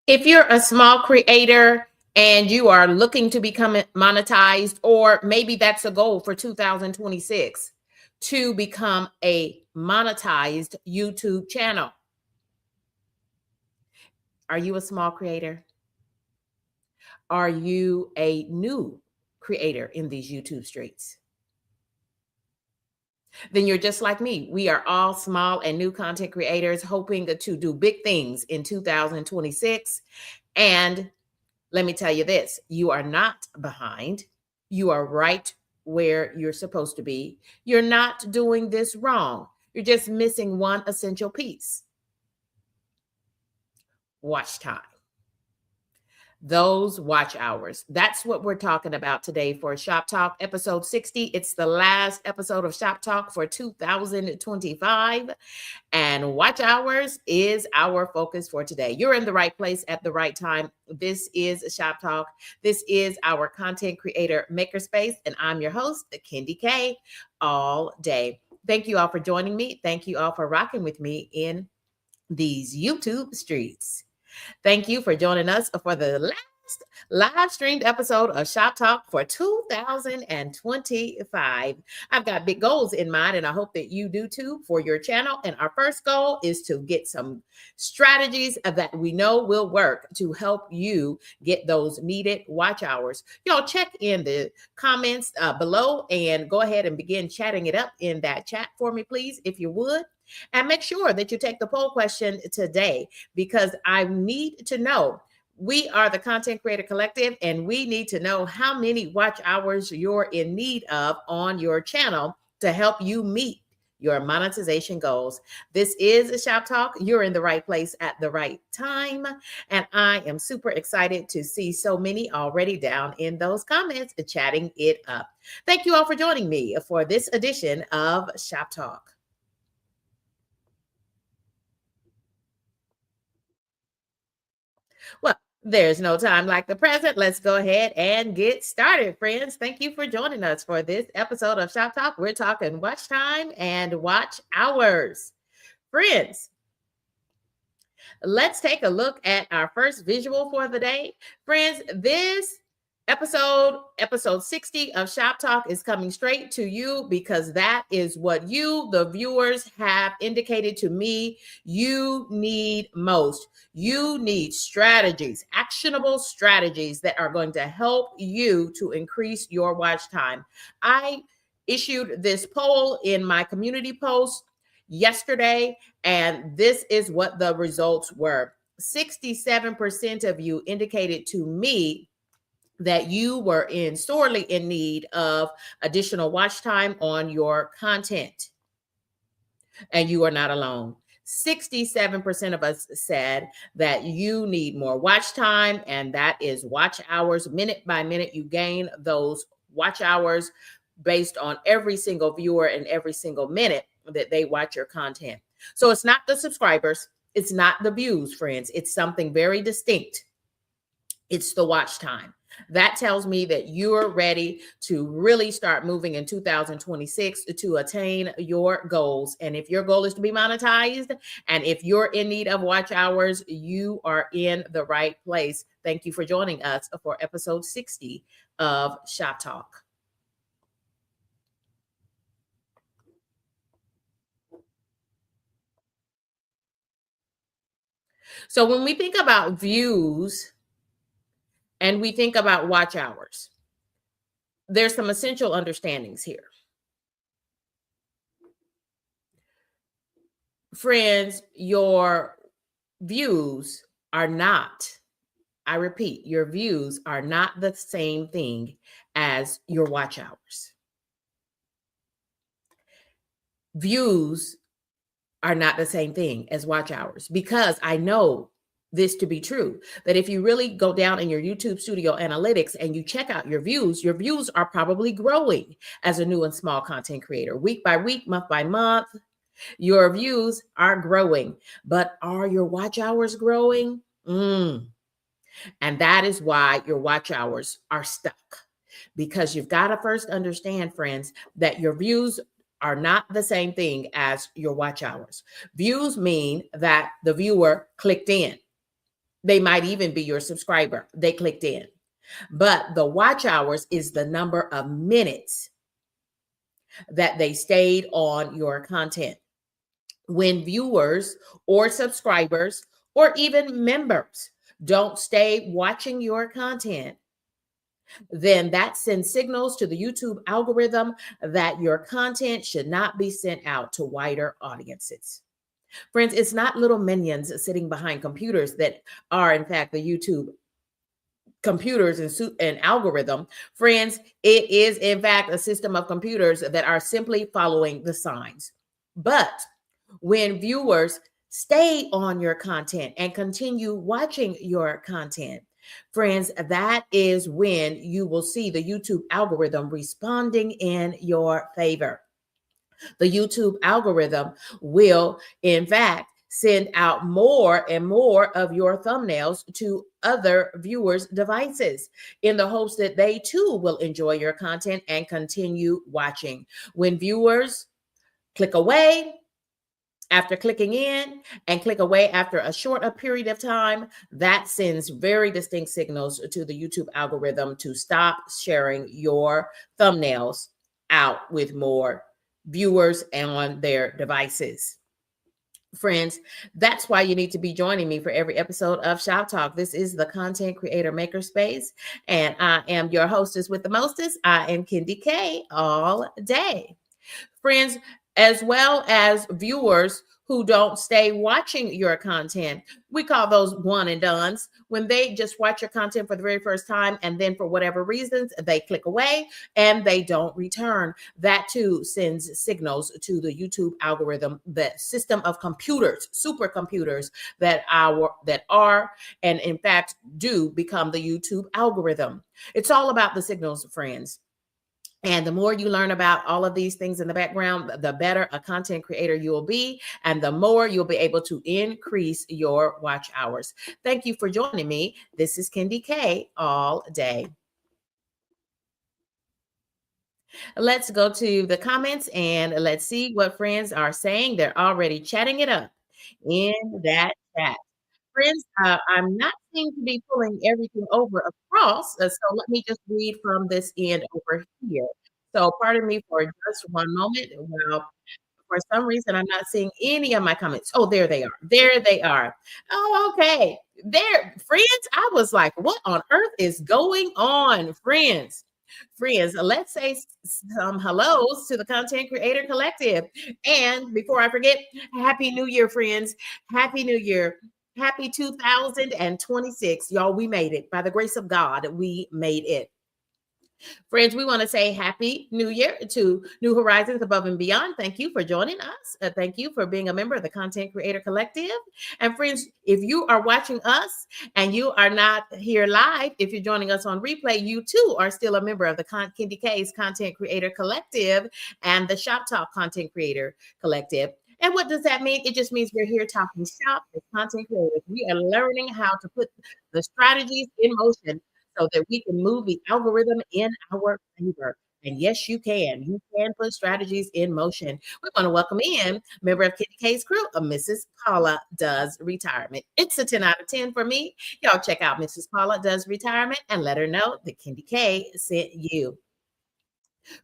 If you're a small creator and you are looking to become monetized, or maybe that's a goal for 2026 to become a monetized YouTube channel. Are you a small creator? Are you a new creator in these YouTube streets? Then you're just like me. We are all small and new content creators hoping to do big things in 2026. And let me tell you this, you are not behind. You are right where you're supposed to be. You're not doing this wrong. You're just missing one essential piece: watch time. Those watch hours. That's what we're talking about today for Shop Talk episode 60. It's the last episode of Shop Talk for 2025. And watch hours is our focus for today. You're in the right place at the right time. This is Shop Talk. This is our content creator makerspace. And I'm your host, Kendi K, all day. Thank you all for joining me. Thank you all for rocking with me in these YouTube streets. Thank you for joining us for the last live streamed episode of Shop Talk for 2025. I've got big goals in mind, and I hope that you do too for your channel. And our first goal is to get some strategies that we know will work to help you get those needed watch hours. Y'all check in the comments below and go ahead and begin chatting it up in that chat for me, please, if you would. And make sure that you take the poll question today, because I need to know. We are the Content Creator Collective, and we need to know how many watch hours you're in need of on your channel to help you meet your monetization goals. This is a Shop Talk. You're in the right place at the right time. And I am super excited to see so many already down in those comments chatting it up. Thank you all for joining me for this edition of Shop Talk. Well, there's no time like the present. Let's go ahead and get started, friends. Thank you for joining us for this episode of Shop Talk. We're talking watch time and watch hours. Friends, let's take a look at our first visual for the day. Friends, this episode 60 of Shop Talk is coming straight to you because that is what you, the viewers, have indicated to me you need most. You need strategies, actionable strategies that are going to help you to increase your watch time. I issued this poll in my community post yesterday, and this is what the results were. 67% of you indicated to me that you were sorely in need of additional watch time on your content. And you are not alone. 67% of us said that you need more watch time, and that is watch hours. Minute by minute, you gain those watch hours based on every single viewer and every single minute that they watch your content. So it's not the subscribers, it's not the views, friends. It's something very distinct. It's the watch time. That tells me that you're ready to really start moving in 2026 to attain your goals. And if your goal is to be monetized, and if you're in need of watch hours, you are in the right place. Thank you for joining us for episode 60 of Shop Talk. So when we think about views and we think about watch hours, there's some essential understandings here. Friends, your views are not, I repeat, your views are not the same thing as your watch hours. Views are not the same thing as watch hours, because I know this to be true, that if you really go down in your YouTube studio analytics and you check out your views are probably growing as a new and small content creator. Week by week, month by month, your views are growing, but are your watch hours growing? And that is why your watch hours are stuck, because you've got to first understand, friends, that your views are not the same thing as your watch hours. Views mean that the viewer clicked in. They might even be your subscriber. They clicked in. But the watch hours is the number of minutes that they stayed on your content. When viewers or subscribers or even members don't stay watching your content, then that sends signals to the YouTube algorithm that your content should not be sent out to wider audiences. Friends, it's not little minions sitting behind computers that are, in fact, the YouTube computers and algorithm. Friends, it is, in fact, a system of computers that are simply following the signs. But when viewers stay on your content and continue watching your content, friends, that is when you will see the YouTube algorithm responding in your favor. The YouTube algorithm will, in fact, send out more and more of your thumbnails to other viewers' devices in the hopes that they too will enjoy your content and continue watching. When viewers click away after clicking in and click away after a short period of time, that sends very distinct signals to the YouTube algorithm to stop sharing your thumbnails out with more viewers on their devices. Friends, that's why you need to be joining me for every episode of Shop Talk. This is the Content Creator Makerspace, and I am your hostess with the mostest. I am Kendi K all day. Friends, as well as viewers who don't stay watching your content. We call those one and dones. When they just watch your content for the very first time and then for whatever reasons, they click away and they don't return. That too sends signals to the YouTube algorithm, the system of computers, supercomputers that are and in fact do become the YouTube algorithm. It's all about the signals, friends. And the more you learn about all of these things in the background, the better a content creator you will be, and the more you'll be able to increase your watch hours. Thank you for joining me. This is Kendi K all day. Let's go to the comments and let's see what friends are saying. They're already chatting it up in that chat. Friends, I'm not seem to be pulling everything over across, so let me just read from this end over here. So pardon me for just one moment. Well, for some reason, I'm not seeing any of my comments. Oh, there they are. There they are. Oh, okay. There, friends, I was like, what on earth is going on, friends? Friends, let's say some hellos to the Content Creator Collective. And before I forget, Happy New Year, friends. Happy New Year. Happy 2026. Y'all, we made it. By the grace of God, we made it. Friends, we want to say Happy New Year to New Horizons Above and Beyond. Thank you for joining us. Thank you for being a member of the Content Creator Collective. And friends, if you are watching us and you are not here live, if you're joining us on replay, you too are still a member of the Kendi K's Content Creator Collective and the Shop Talk Content Creator Collective. And what does that mean? It just means we're here talking shop as content creators. We are learning how to put the strategies in motion so that we can move the algorithm in our favor. And yes, you can. You can put strategies in motion. We want to welcome in member of Kendi K's crew, Mrs. Paula Does Retirement. It's a 10 out of 10 for me. Y'all check out Mrs. Paula Does Retirement and let her know that Kendi K sent you.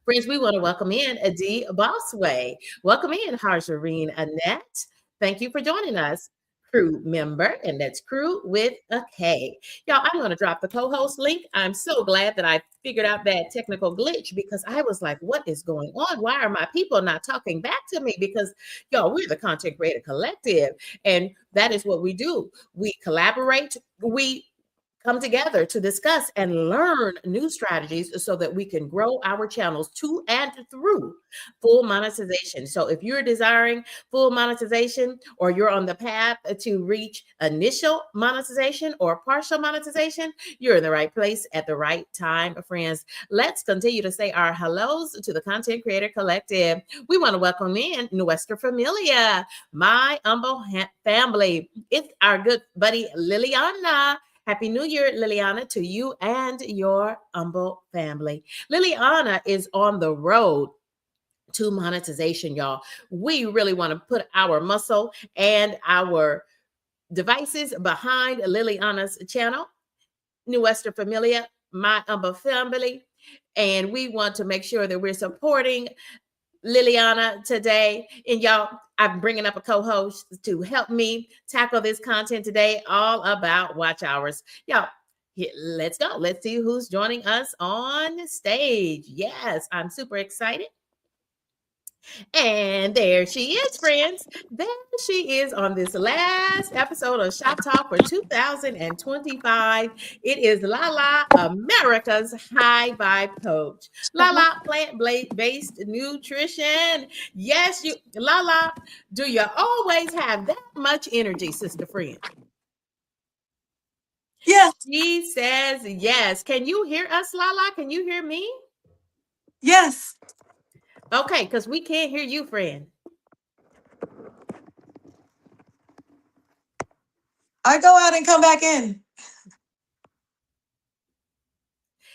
Friends, we want to welcome in Adi Bossway. Welcome in Harjareen Annette. Thank you for joining us. Crew member, and that's crew with a K. Y'all, I'm going to drop the co-host link. I'm so glad that I figured out that technical glitch because I was like, what is going on? Why are my people not talking back to me? Because, y'all, we're the Content Creator Collective, and that is what we do. We collaborate. We come together to discuss and learn new strategies so that we can grow our channels to and through full monetization. So if you're desiring full monetization or you're on the path to reach initial monetization or partial monetization, you're in the right place at the right time, friends. Let's continue to say our hellos to the Content Creator Collective. We want to welcome in Nuestra Familia, my humble family. It's our good buddy Liliana. Happy New Year, Liliana, to you and your humble family. Liliana is on the road to monetization, y'all. We really want to put our muscle and our devices behind Liliana's channel, Nuestra Familia, my family. And we want to make sure that we're supporting Liliana today. And y'all, I'm bringing up a co-host to help me tackle this content today, all about watch hours. Y'all, let's go. Let's see who's joining us on stage. Yes, I'm super excited. And there she is, friends. There she is on this last episode of Shop Talk for 2025. It is Lala, America's high vibe coach. Lala, plant-based nutrition. Yes, you, Lala, do you always have that much energy, sister friend? Yes. She says yes. Can you hear us, Lala? Can you hear me? Yes. Okay, because we can't hear you, friend. I go out and come back in.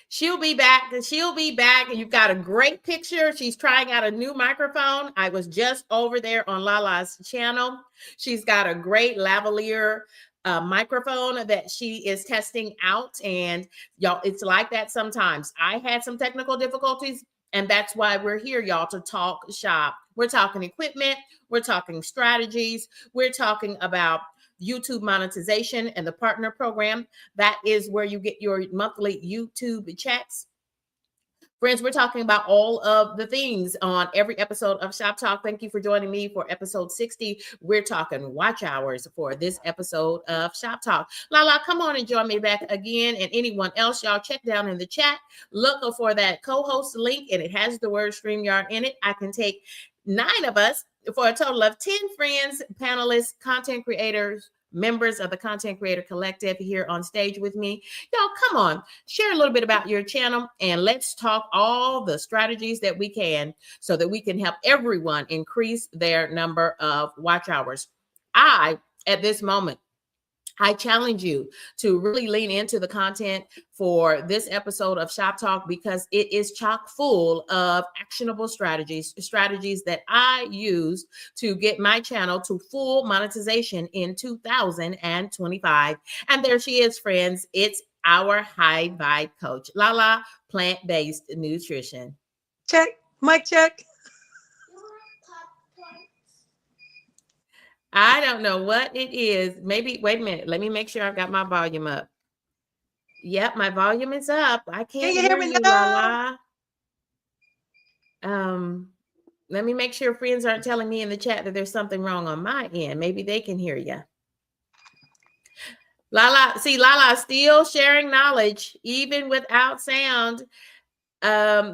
She'll be back. She'll be back. And you've got a great picture. She's trying out a new microphone. I was just over there on Lala's channel. She's got a great lavalier microphone that she is testing out. And y'all, it's like that sometimes. I had some technical difficulties, and that's why we're here, y'all, to talk shop. We're talking equipment. We're talking strategies. We're talking about YouTube monetization and the partner program. That is where you get your monthly YouTube checks. Friends, we're talking about all of the things on every episode of Shop Talk. Thank you for joining me for episode 60. We're talking watch hours for this episode of Shop Talk. Lala, come on and join me back again. And anyone else, y'all check down in the chat. Look for that co-host link, and it has the word StreamYard in it. I can take 9 of us for a total of 10 friends, panelists, content creators, members of the Content Creator Collective here on stage with me. Y'all, come on, share a little bit about your channel, and let's talk all the strategies that we can so that we can help everyone increase their number of watch hours. At this moment, I challenge you to really lean into the content for this episode of Shop Talk, because it is chock full of actionable strategies that I use to get my channel to full monetization in 2025. And there she is, friends. It's our high vibe coach, Lala, plant-based nutrition. Check, mic check. I don't know what it is. Maybe, wait a minute. Let me make sure I've got my volume up. Yep, my volume is up. I can't hear you, Lala. Let me make sure friends aren't telling me in the chat that there's something wrong on my end. Maybe they can hear you. Lala, see, Lala still sharing knowledge, even without sound.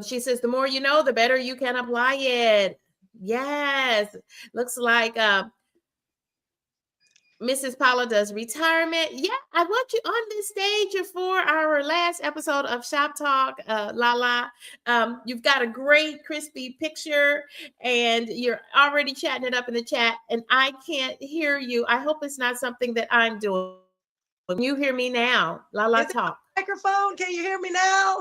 She says, the more you know, the better you can apply it. Yes. Looks like Mrs. Paula does retirement. Yeah, I want you on this stage for our last episode of Shop Talk, Lala. You've got a great crispy picture, and you're already chatting it up in the chat, and I can't hear you. I hope it's not something that I'm doing. You hear me now? Lala, talk. Microphone, can you hear me now?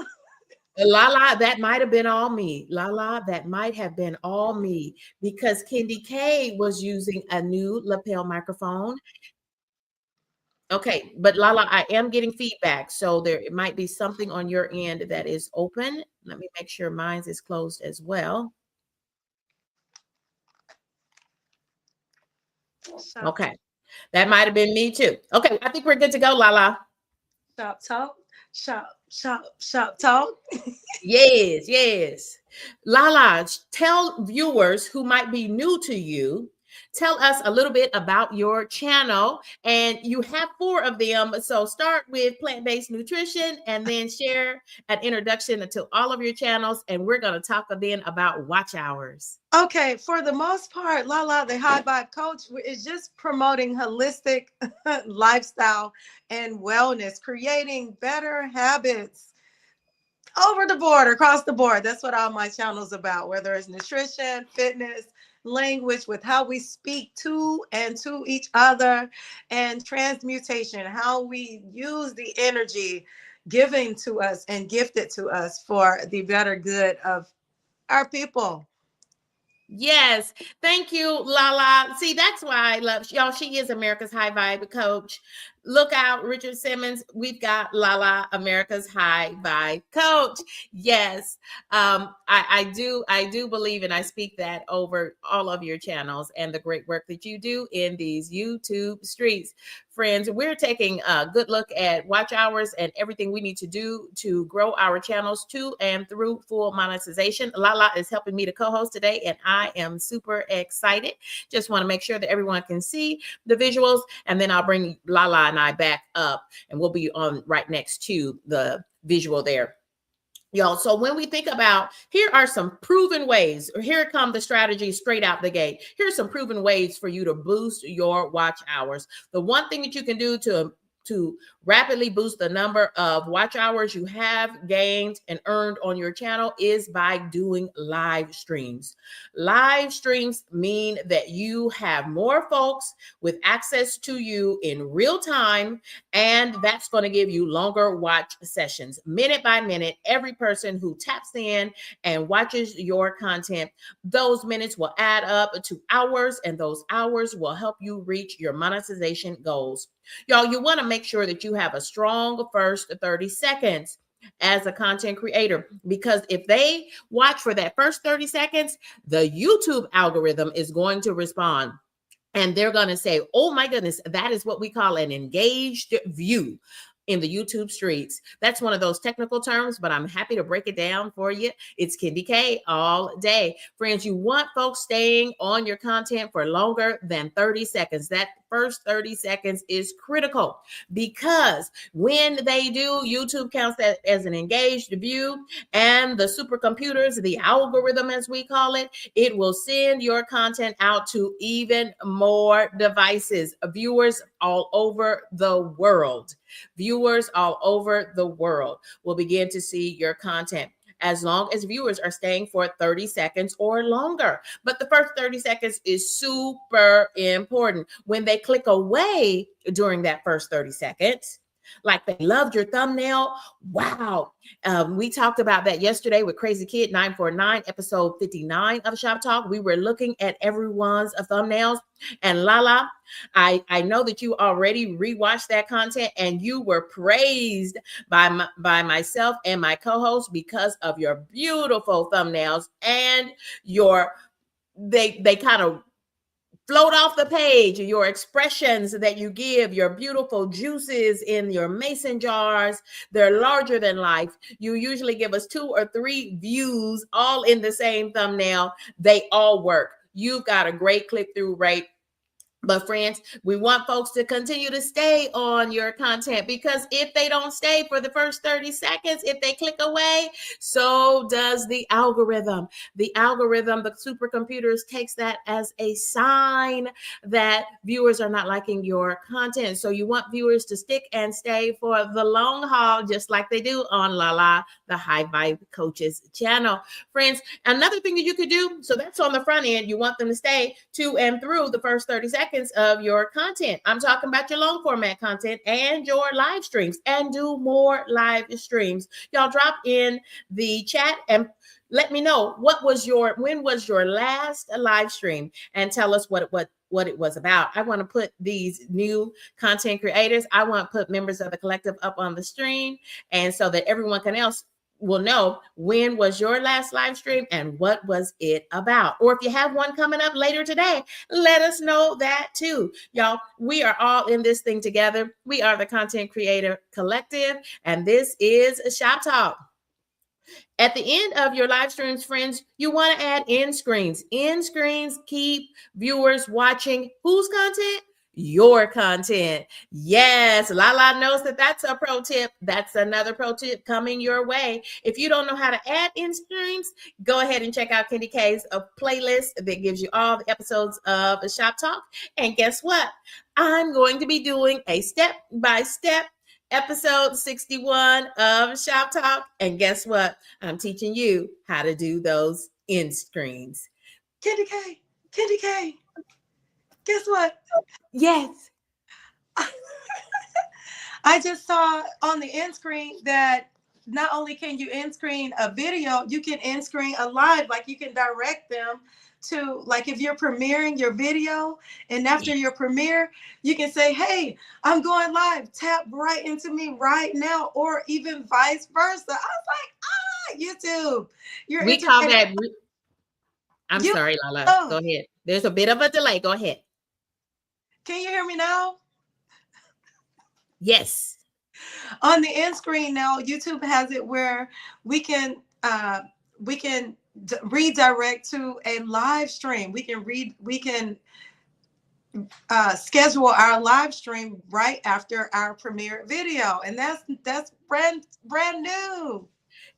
Lala, that might have been all me. Lala, that might have been all me, because Kendi K was using a new lapel microphone. Okay, but Lala, I am getting feedback, so there might be something on your end that is open. Let me make sure mine is closed as well. Okay, that might have been me too. Okay, I think we're good to go, Lala. Shop Talk. Shop Talk. Yes. Lala, tell viewers who might be new to you, tell us a little bit about your channel. And you have 4 of them. So start with plant-based nutrition and then share an introduction to all of your channels. And we're going to talk then about watch hours. Okay, for the most part, Lala, the high vibe coach, is just promoting holistic lifestyle and wellness, creating better habits over the board, across the board. That's what all my channels about, whether it's nutrition, fitness, language, with how we speak to and to each other, and transmutation, how we use the energy given to us and gifted to us for the better good of our people. Yes. Thank you, Lala. See, that's why I love y'all. She is America's High Vibe coach. Look out, Richard Simmons. We've got Lala, America's High Vibe coach. Yes. I do believe, and I speak that over all of your channels and the great work that you do in these YouTube streets. Friends, we're taking a good look at watch hours and everything we need to do to grow our channels to and through full monetization. Lala is helping me to co-host today, and I am super excited. Just want to make sure that everyone can see the visuals, and then I'll bring Lala and I back up, and we'll be on right next to the visual there. Y'all, so when we think about, here are some proven ways, or here come the strategy straight out the gate. Here's some proven ways for you to boost your watch hours. The one thing that you can do to rapidly boost the number of watch hours you have gained and earned on your channel is by doing live streams. Live streams mean that you have more folks with access to you in real time, and that's going to give you longer watch sessions. Minute by minute, every person who taps in and watches your content, those minutes will add up to hours, and those hours will help you reach your monetization goals. Y'all, you want to make sure that you have a strong first 30 seconds as a content creator, because if they watch for that first 30 seconds, the YouTube algorithm is going to respond. And they're going to say, oh my goodness, that is what we call an engaged view in the YouTube streets. That's one of those technical terms, but I'm happy to break it down for you. It's Kendi K all day. Friends, you want folks staying on your content for longer than 30 seconds. That first 30 seconds is critical, because when they do, YouTube counts that as an engaged view, and the supercomputers, the algorithm as we call it, it will send your content out to even more devices, viewers all over the world. Viewers all over the world will begin to see your content, as long as viewers are staying for 30 seconds or longer. But the first 30 seconds is super important. When they click away during that first 30 seconds, like they loved your thumbnail, wow. We talked about that yesterday with Crazy Kid 949, episode 59 of Shop Talk. We were looking at everyone's thumbnails. And Lala, I know that you already rewatched that content, and you were praised by myself and my co-host because of your beautiful thumbnails and your they kind of float off the page, your expressions that you give, your beautiful juices in your mason jars. They're larger than life. You usually give us 2 or 3 views all in the same thumbnail. They all work. You've got a great click-through rate. But friends, we want folks to continue to stay on your content, because if they don't stay for the first 30 seconds, if they click away, so does the algorithm. The algorithm, the supercomputers, takes that as a sign that viewers are not liking your content. So you want viewers to stick and stay for the long haul, just like they do on Lala, the High Vibe Coaches channel. Friends, another thing that you could do, so that's on the front end, you want them to stay to and through the first 30 seconds of your content. I'm talking about your long format content and your live streams, and do more live streams. Y'all drop in the chat and let me know when was your last live stream, and tell us what it was about. I want to put these new content creators, I want to put members of the collective up on the stream, and so that everyone else will know when was your last live stream and what was it about. Or if you have one coming up later today, let us know that too. Y'all, we are all in this thing together. We are the Content Creator Collective, and this is Shop Talk. At the end of your live streams, friends, you want to add end screens. End screens keep viewers watching whose content? Your content. Yes, Lala knows that that's a pro tip. That's another pro tip coming your way. If you don't know how to add end screens, go ahead and check out Kendi K's playlist that gives you all the episodes of Shop Talk. And guess what? I'm going to be doing a step-by-step episode 61 of Shop Talk. And guess what? I'm teaching you how to do those end screens. Kendi K, guess what? Yes. I just saw on the end screen that not only can you end screen a video, you can end screen a live. Like you can direct them to, like if you're premiering your video and after your premiere, you can say, hey, I'm going live. Tap right into me right now, or even vice versa. I was like, YouTube, you're We call entertaining. that. I'm You sorry, Lala. Go oh, ahead. There's a bit of a delay. Go ahead. can you hear me now? Yes. On the end screen now, YouTube has it where we can redirect to a live stream. We can schedule our live stream right after our premiere video, and that's brand new.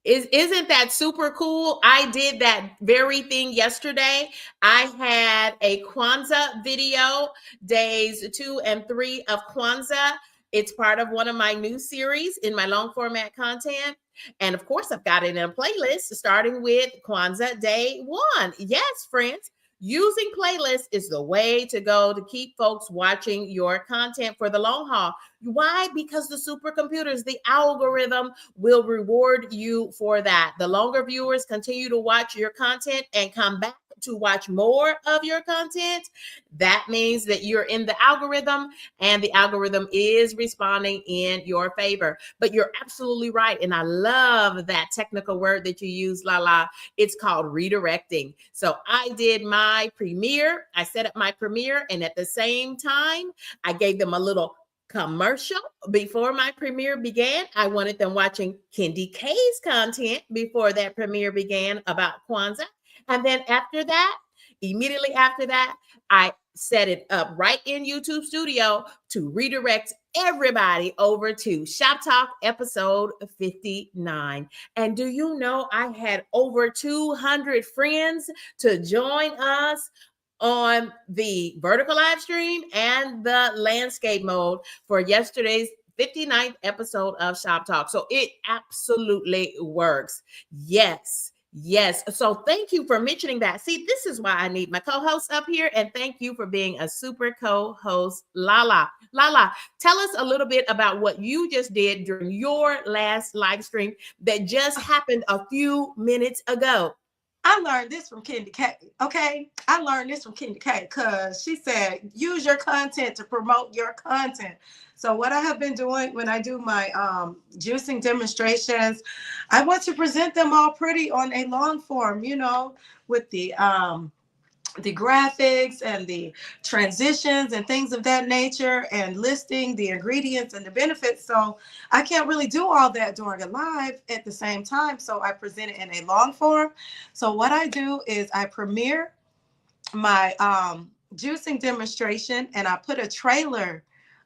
Isn't that super cool? I did that very thing yesterday. I had a Kwanzaa video, days 2 and 3 of Kwanzaa. It's part of one of my new series in my long format content. And of course, I've got it in a playlist starting with Kwanzaa Day 1. Yes, friends. Using playlists is the way to go to keep folks watching your content for the long haul. Why? Because the supercomputers, the algorithm will reward you for that. The longer viewers continue to watch your content and come back to watch more of your content, that means that you're in the algorithm and the algorithm is responding in your favor. But you're absolutely right. And I love that technical word that you use, Lala. It's called redirecting. So I did my premiere. I set up my premiere, and at the same time, I gave them a little commercial before my premiere began. I wanted them watching Kendi K's content before that premiere began about Kwanzaa. And then after that, immediately after that, I set it up right in YouTube Studio to redirect everybody over to ShopTalk episode 59. And do you know I had over 200 friends to join us on the vertical live stream and the landscape mode for yesterday's 59th episode of Shop Talk. So it absolutely works. Yes. Yes. So thank you for mentioning that. See, this is why I need my co-host up here. And thank you for being a super co-host, Lala. Lala, tell us a little bit about what you just did during your last live stream that just happened a few minutes ago. I learned this from Kendi K. Okay, I learned this from Kendi K because she said use your content to promote your content. So what I have been doing when I do my juicing demonstrations, I want to present them all pretty on a long form, you know, with the graphics and the transitions and things of that nature, and listing the ingredients and the benefits. So I can't really do all that during a live at the same time. So I present it in a long form. So what I do is I premiere my juicing demonstration and I put a trailer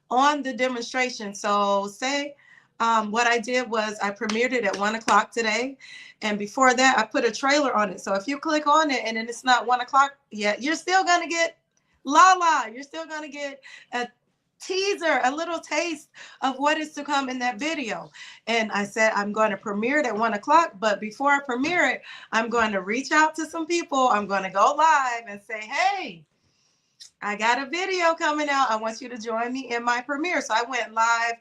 on the demonstration. So say what I did was I premiered it at 1 o'clock today. And before that, I put a trailer on it. So if you click on it and then it's not 1 o'clock yet, you're still going to get you're still going to get a teaser, a little taste of what is to come in that video. And I said, I'm going to premiere it at 1 o'clock. But before I premiere it, I'm going to reach out to some people. I'm going to go live and say, hey, I got a video coming out. I want you to join me in my premiere. So I went live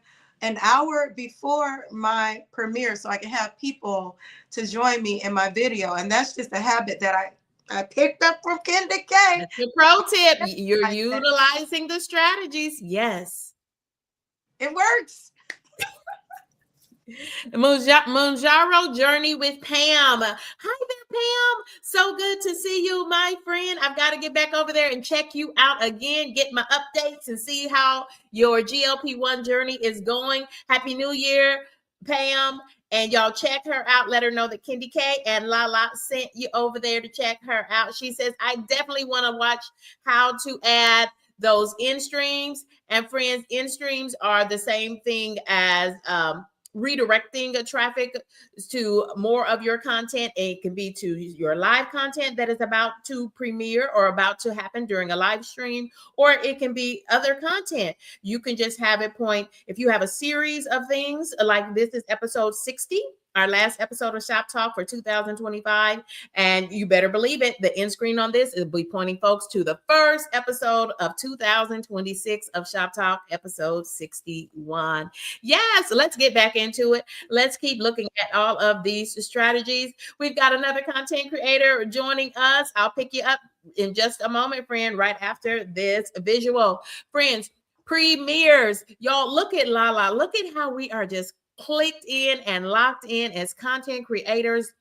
an hour before my premiere so I can have people to join me in my video. And that's just a habit that I picked up from Kendi K. That's your pro tip. You're utilizing the strategies. Yes. It works. Monjaro Journey with Pam. Hi there, Pam. So good to see you, my friend. I've got to get back over there and check you out again, get my updates and see how your GLP-1 journey is going. Happy New Year, Pam. And y'all check her out. Let her know that Kendi K and Lala sent you over there to check her out. She says, I definitely want to watch how to add those in streams. And friends, in streams are the same thing as redirecting traffic to more of your content. It can be to your live content that is about to premiere or about to happen during a live stream, or it can be other content. You can just have it point, if you have a series of things, like this is episode 60 our last episode of Shop Talk for 2025. And you better believe it, the end screen on this will be pointing folks to the first episode of 2026 of Shop Talk, episode 61. Yes, let's get back into it. Let's keep looking at all of these strategies. We've got another content creator joining us. I'll pick you up in just a moment, friend, right after this visual. Friends, premieres. Y'all, look at Lala. Look at how we are just clicked in and locked in as content creators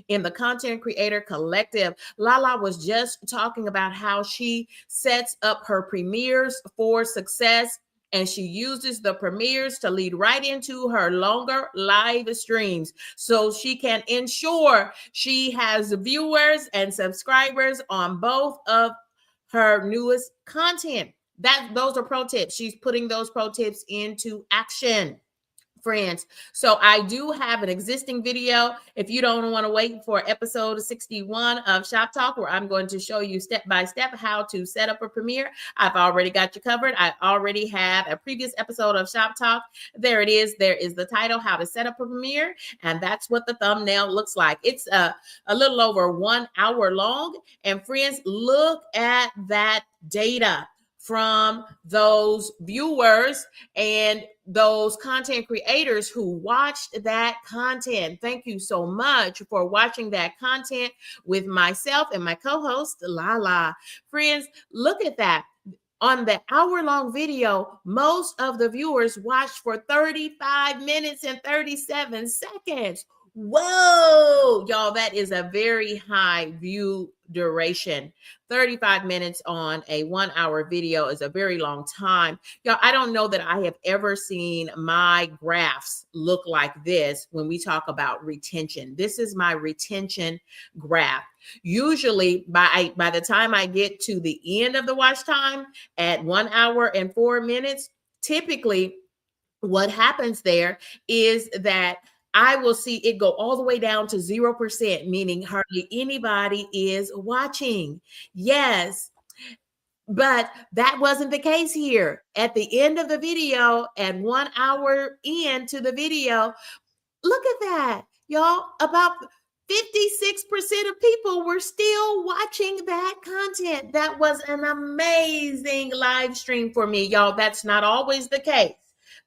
in the Content Creator Collective. Lala was just talking about how she sets up her premieres for success, and she uses the premieres to lead right into her longer live streams so she can ensure she has viewers and subscribers on both of her newest content. Those are pro tips. She's putting those pro tips into action, friends. So I do have an existing video. If you don't want to wait for episode 61 of Shop Talk, where I'm going to show you step by step how to set up a premiere, I've already got you covered. I already have a previous episode of Shop Talk. There it is. There is the title, How to Set Up a Premiere. And that's what the thumbnail looks like. It's a little over 1 hour long. And friends, look at that data from those viewers and those content creators who watched that content. Thank you so much for watching that content with myself and my co-host, Lala. Friends, look at that. On the hour-long video, most of the viewers watched for 35 minutes and 37 seconds. Whoa, y'all, that is a very high view duration. 35 minutes on a 1 hour video is a very long time. Y'all, I don't know that I have ever seen my graphs look like this when we talk about retention. This is my retention graph. Usually by the time I get to the end of the watch time at 1 hour and 4 minutes, typically what happens there is that I will see it go all the way down to 0%, meaning hardly anybody is watching. Yes, but that wasn't the case here. At the end of the video, at 1 hour into the video, look at that, y'all. About 56% of people were still watching that content. That was an amazing live stream for me, y'all. That's not always the case.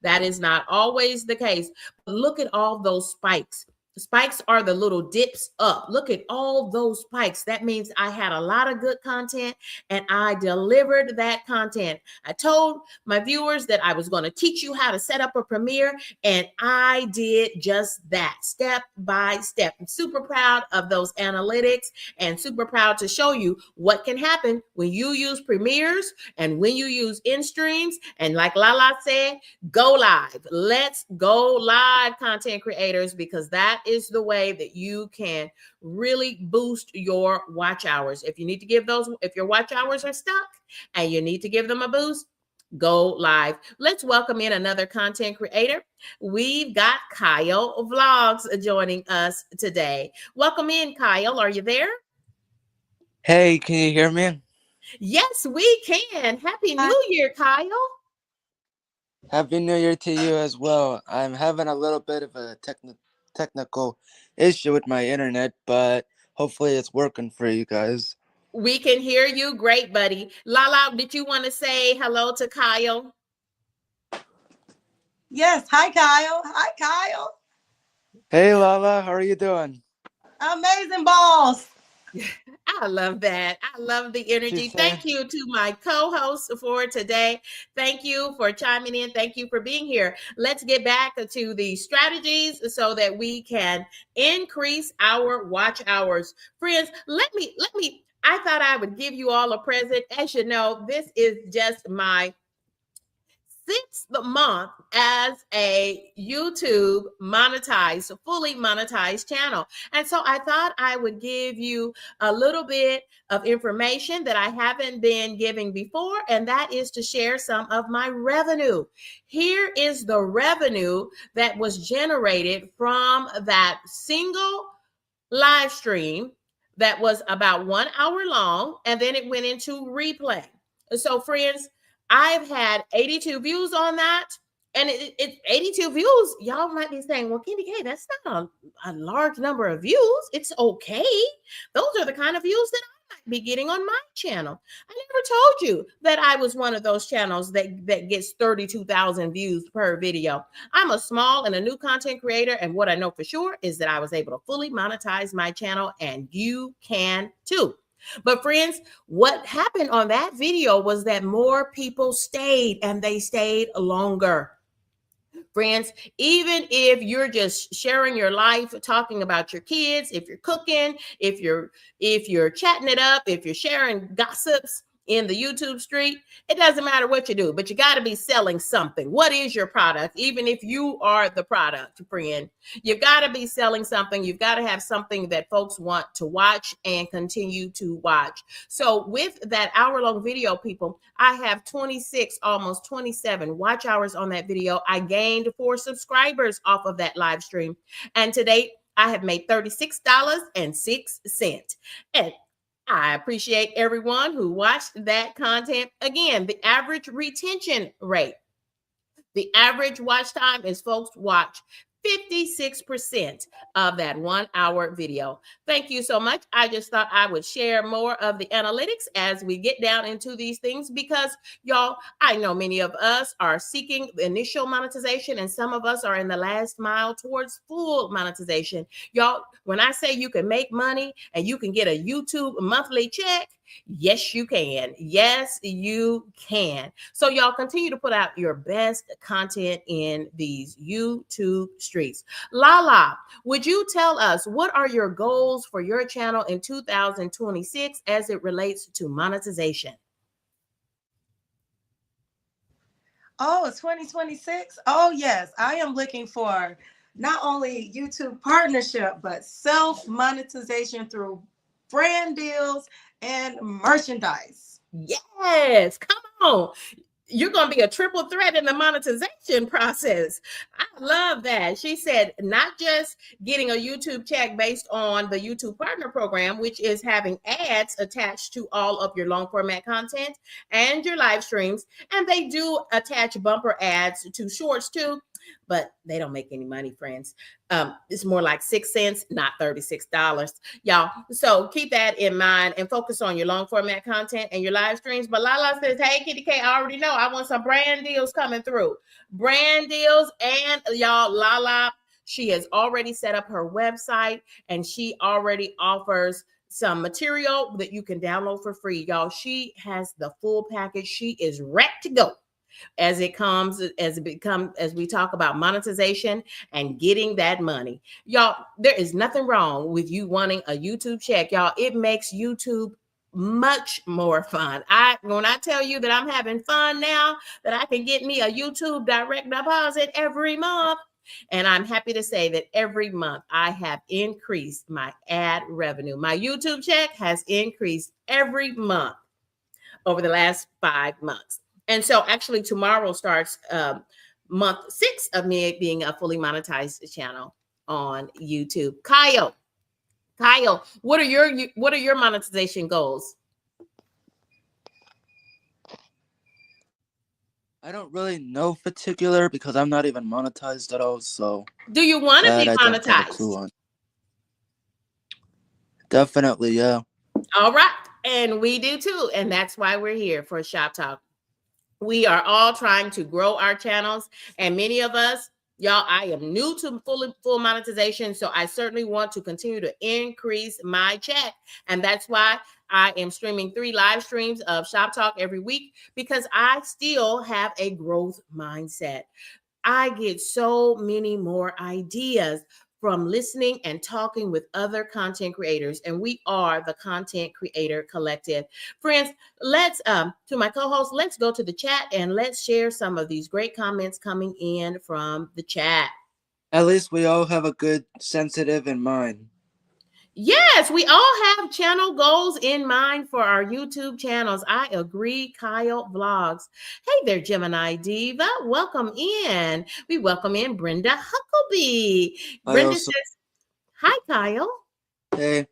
That is not always the case. But look at all those spikes. Spikes are the little dips up. Look at all those spikes. That means I had a lot of good content and I delivered that content. I told my viewers that I was going to teach you how to set up a premiere, and I did just that step by step. I'm super proud of those analytics and super proud to show you what can happen when you use premieres and when you use in streams. And like Lala said, go live. Let's go live, content creators, because that is the way that you can really boost your watch hours. If you need to give those, if your watch hours are stuck and you need to give them a boost, go live. Let's welcome in another content creator. We've got Kyle Vlogs joining us today. Welcome in, Kyle. Are you there? Hey, can you hear me? Yes, we can. Happy New Year, Kyle. Happy New Year to you as well. I'm having a little bit of a technical issue with my internet, but hopefully it's working for you guys. We can hear you great, buddy. Lala, did you want to say hello to Kyle? Yes. Hi, Kyle. Hi, Kyle. Hey, Lala, how are you doing? Amazing balls. I love that. I love the energy. Thank you to my co-host for today. Thank you for chiming in. Thank you for being here. Let's get back to the strategies so that we can increase our watch hours. Friends, I thought I would give you all a present. As you know, this is just my 6th month as a YouTube fully monetized channel. And so I thought I would give you a little bit of information that I haven't been giving before, and that is to share some of my revenue. Here is the revenue that was generated from that single live stream that was about 1 hour long, and then it went into replay. So friends, I've had 82 views on that. And it's 82 views. Y'all might be saying, well, Candy K, that's not a large number of views. It's okay. Those are the kind of views that I might be getting on my channel. I never told you that I was one of those channels that gets 32,000 views per video. I'm a small and a new content creator. And what I know for sure is that I was able to fully monetize my channel, and you can too. But friends, what happened on that video was that more people stayed, and they stayed longer. Friends, even if you're just sharing your life, talking about your kids, if you're cooking, if you're chatting it up, if you're sharing gossips in the YouTube street, it doesn't matter what you do, but you got to be selling something. What is your product? Even if you are the product, friend, you've got to be selling something. You've got to have something that folks want to watch and continue to watch. So with that hour-long video, people, I have 26, almost 27 watch hours on that video. I gained 4 subscribers off of that live stream. And to date, I have made $36.06. And I appreciate everyone who watched that content. Again, the average retention rate, the average watch time is folks watch 56% of that 1 hour video. Thank you so much. I just thought I would share more of the analytics as we get down into these things, because y'all, I know many of us are seeking initial monetization, and some of us are in the last mile towards full monetization. Y'all, when I say you can make money and you can get a YouTube monthly check, yes, you can. Yes, you can. So y'all continue to put out your best content in these YouTube streets. Lala, would you tell us what are your goals for your channel in 2026 as it relates to monetization? Oh, it's 2026. Oh, yes. I am looking for not only YouTube partnership, but self monetization through brand deals and merchandise. Yes, come on. You're going to be a triple threat in the monetization process. I love that. She said, not just getting a YouTube check based on the YouTube Partner Program, which is having ads attached to all of your long format content and your live streams. And they do attach bumper ads to shorts too, but they don't make any money, friends. It's more like 6 cents, not $36, y'all. So keep that in mind and focus on your long format content and your live streams. But Lala says, hey, Kitty K, I already know. I want some brand deals coming through. Brand deals. And y'all, Lala, she has already set up her website, and she already offers some material that you can download for free. Y'all, she has the full package. She is ready to go as we talk about monetization and getting that money. Y'all, there is nothing wrong with you wanting a YouTube check. Y'all, it makes YouTube much more fun. When I tell you that I'm having fun now, that I can get me a YouTube direct deposit every month. And I'm happy to say that every month I have increased my ad revenue. My YouTube check has increased every month over the last 5 months. And so actually tomorrow starts month 6 of me being a fully monetized channel on YouTube. Kyle, what are your monetization goals? I don't really know particular because I'm not even monetized at all. So do you want to be I don't have a monetized? clue on. Definitely, yeah. All right. And we do too. And that's why we're here for Shop Talk. We are all trying to grow our channels, and many of us, y'all, I am new to full monetization, so I certainly want to continue to increase my check. And that's why I am streaming 3 live streams of Shop Talk every week, because I still have a growth mindset. I get so many more ideas from listening and talking with other content creators, and we are the Content Creator Collective. Friends, let's to my co-host, let's go to the chat and let's share some of these great comments coming in from the chat. At least we all have a good sensitive in mind. Yes, we all have channel goals in mind for our YouTube channels. I agree, Kyle Vlogs. Hey there, Gemini Diva. Welcome in. We welcome in Brenda Huckleby. Brenda says, hi, Kyle. Hey,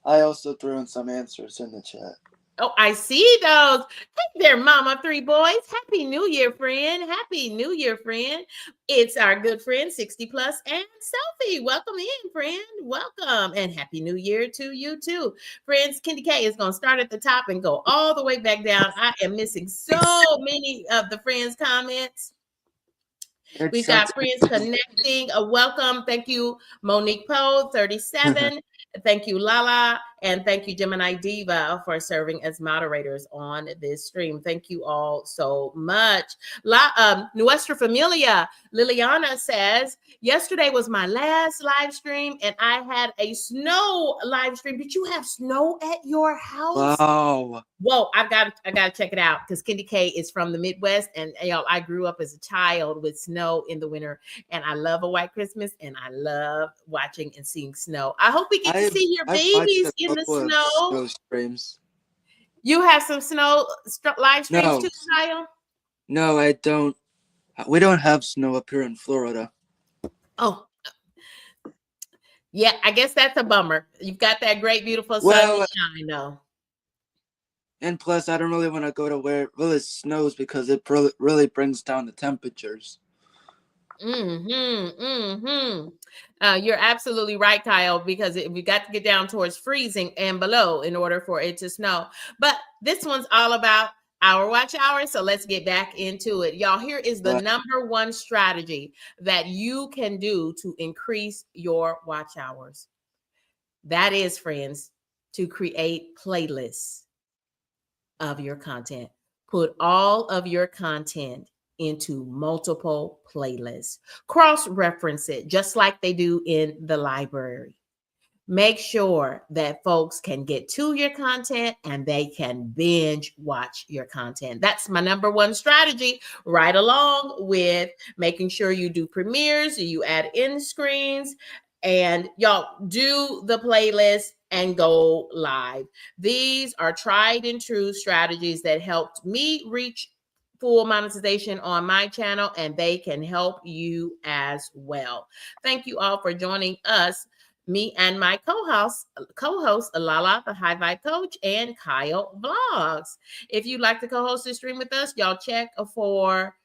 I also threw in some answers in the chat. Oh, I see those. Hey there, Mama Three Boys. Happy New Year, friend. Happy New Year, friend. It's our good friend, 60 Plus and Selfie. Welcome in, friend. Welcome. And Happy New Year to you, too. Friends, Candy K is going to start at the top and go all the way back down. I am missing so many of the friends' comments. It We've got sucks. friends connecting. A welcome. Thank you, Monique Poe, 37. Thank you, Lala. And thank you, Gemini Diva, for serving as moderators on this stream. Thank you all so much. Nuestra Familia, Liliana says, yesterday was my last live stream and I had a snow live stream. Did you have snow at your house? Wow. Whoa, I gotta check it out because Candy K is from the Midwest, and y'all, I grew up as a child with snow in the winter, and I love a white Christmas, and I love watching and seeing snow. I hope we get to see your I've watched babies a in the couple of snow. snow streams. You have some snow live streams No, too, Kyle? no, I don't. We don't have snow up here in Florida. Oh, yeah, I guess that's a bummer. You've got that great, beautiful Well, sunshine, though. and plus, I don't really want to go to where it really snows because it really brings down the temperatures. You're absolutely right, Kyle, because we got to get down towards freezing and below in order for it to snow. But this one's all about our watch hours. So let's get back into it. Y'all, here is the number one strategy that you can do to increase your watch hours. That is, friends, to create playlists of your content. Put all of your content into multiple playlists. Cross-reference it just like they do in the library. Make sure that folks can get to your content and they can binge watch your content. That's my number one strategy, right along with making sure you do premieres, you add in screens, and y'all do the playlist and go live. These are tried and true strategies that helped me reach full monetization on my channel, and they can help you as well. Thank you all for joining us, me and my co-host Lala, the High Vibe Coach, and Kyle Vlogs. If you'd like to co-host this stream with us, y'all check for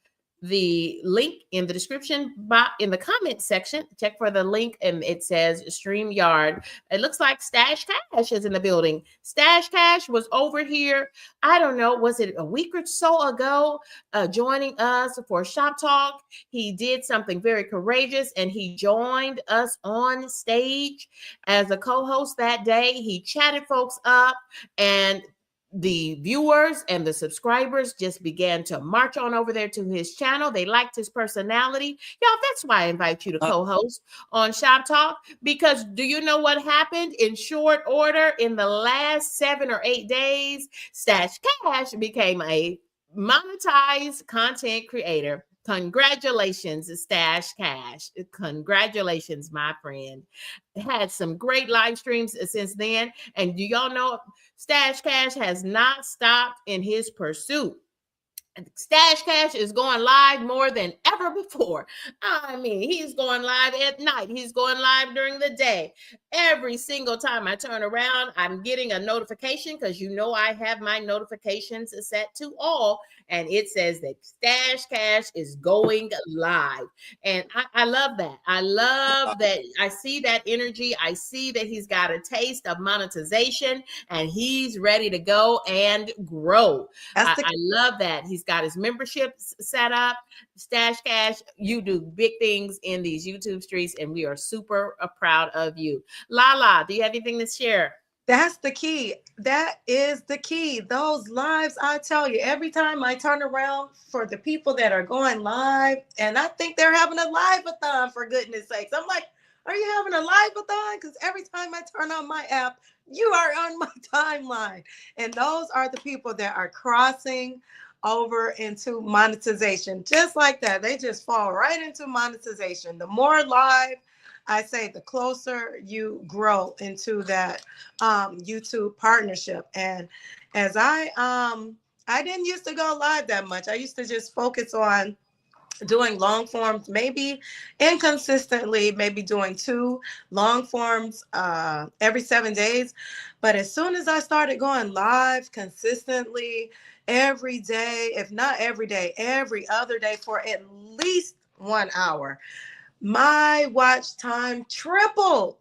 the link in the description box in the comment section. Check for the link and it says StreamYard. It looks like Stash Cash is in the building. Stash Cash was over here, I don't know, was it a week or so ago, joining us for Shop Talk. He did something very courageous and he joined us on stage as a co-host that day. He chatted folks up and the viewers and the subscribers just began to march on over there to his channel. They liked his personality. Y'all, that's why I invite you to co-host on Shop Talk, because do you know what happened in short order in the last 7 or 8 days? Stash Cash became a monetized content creator. Congratulations, Stash Cash. Congratulations, my friend. Had some great live streams since then. And do y'all know Stash Cash has not stopped in his pursuit. Stash Cash is going live more than ever before. I mean, he's going live at night. He's going live during the day. Every single time I turn around, I'm getting a notification because you know I have my notifications set to all. And it says that Stash Cash is going live. And I love that. I love that. I see that energy. I see that he's got a taste of monetization and he's ready to go and grow. I love that. He's got his memberships set up. Stash Cash, you do big things in these YouTube streets, and we are super proud of you. Lala, do you have anything to share? That's the key. That is the key. Those lives, I tell you, every time I turn around for the people that are going live, and I think they're having a live-a-thon, for goodness sakes. I'm like, are you having a live-a-thon? Because every time I turn on my app, you are on my timeline. And those are the people that are crossing over into monetization. Just like that. They just fall right into monetization. The more live, I say, the closer you grow into that YouTube partnership. And as I didn't used to go live that much. I used to just focus on doing long forms, maybe inconsistently, maybe doing 2 long forms every 7 days. But as soon as I started going live consistently every day, if not every day, every other day for at least 1 hour, my watch time tripled.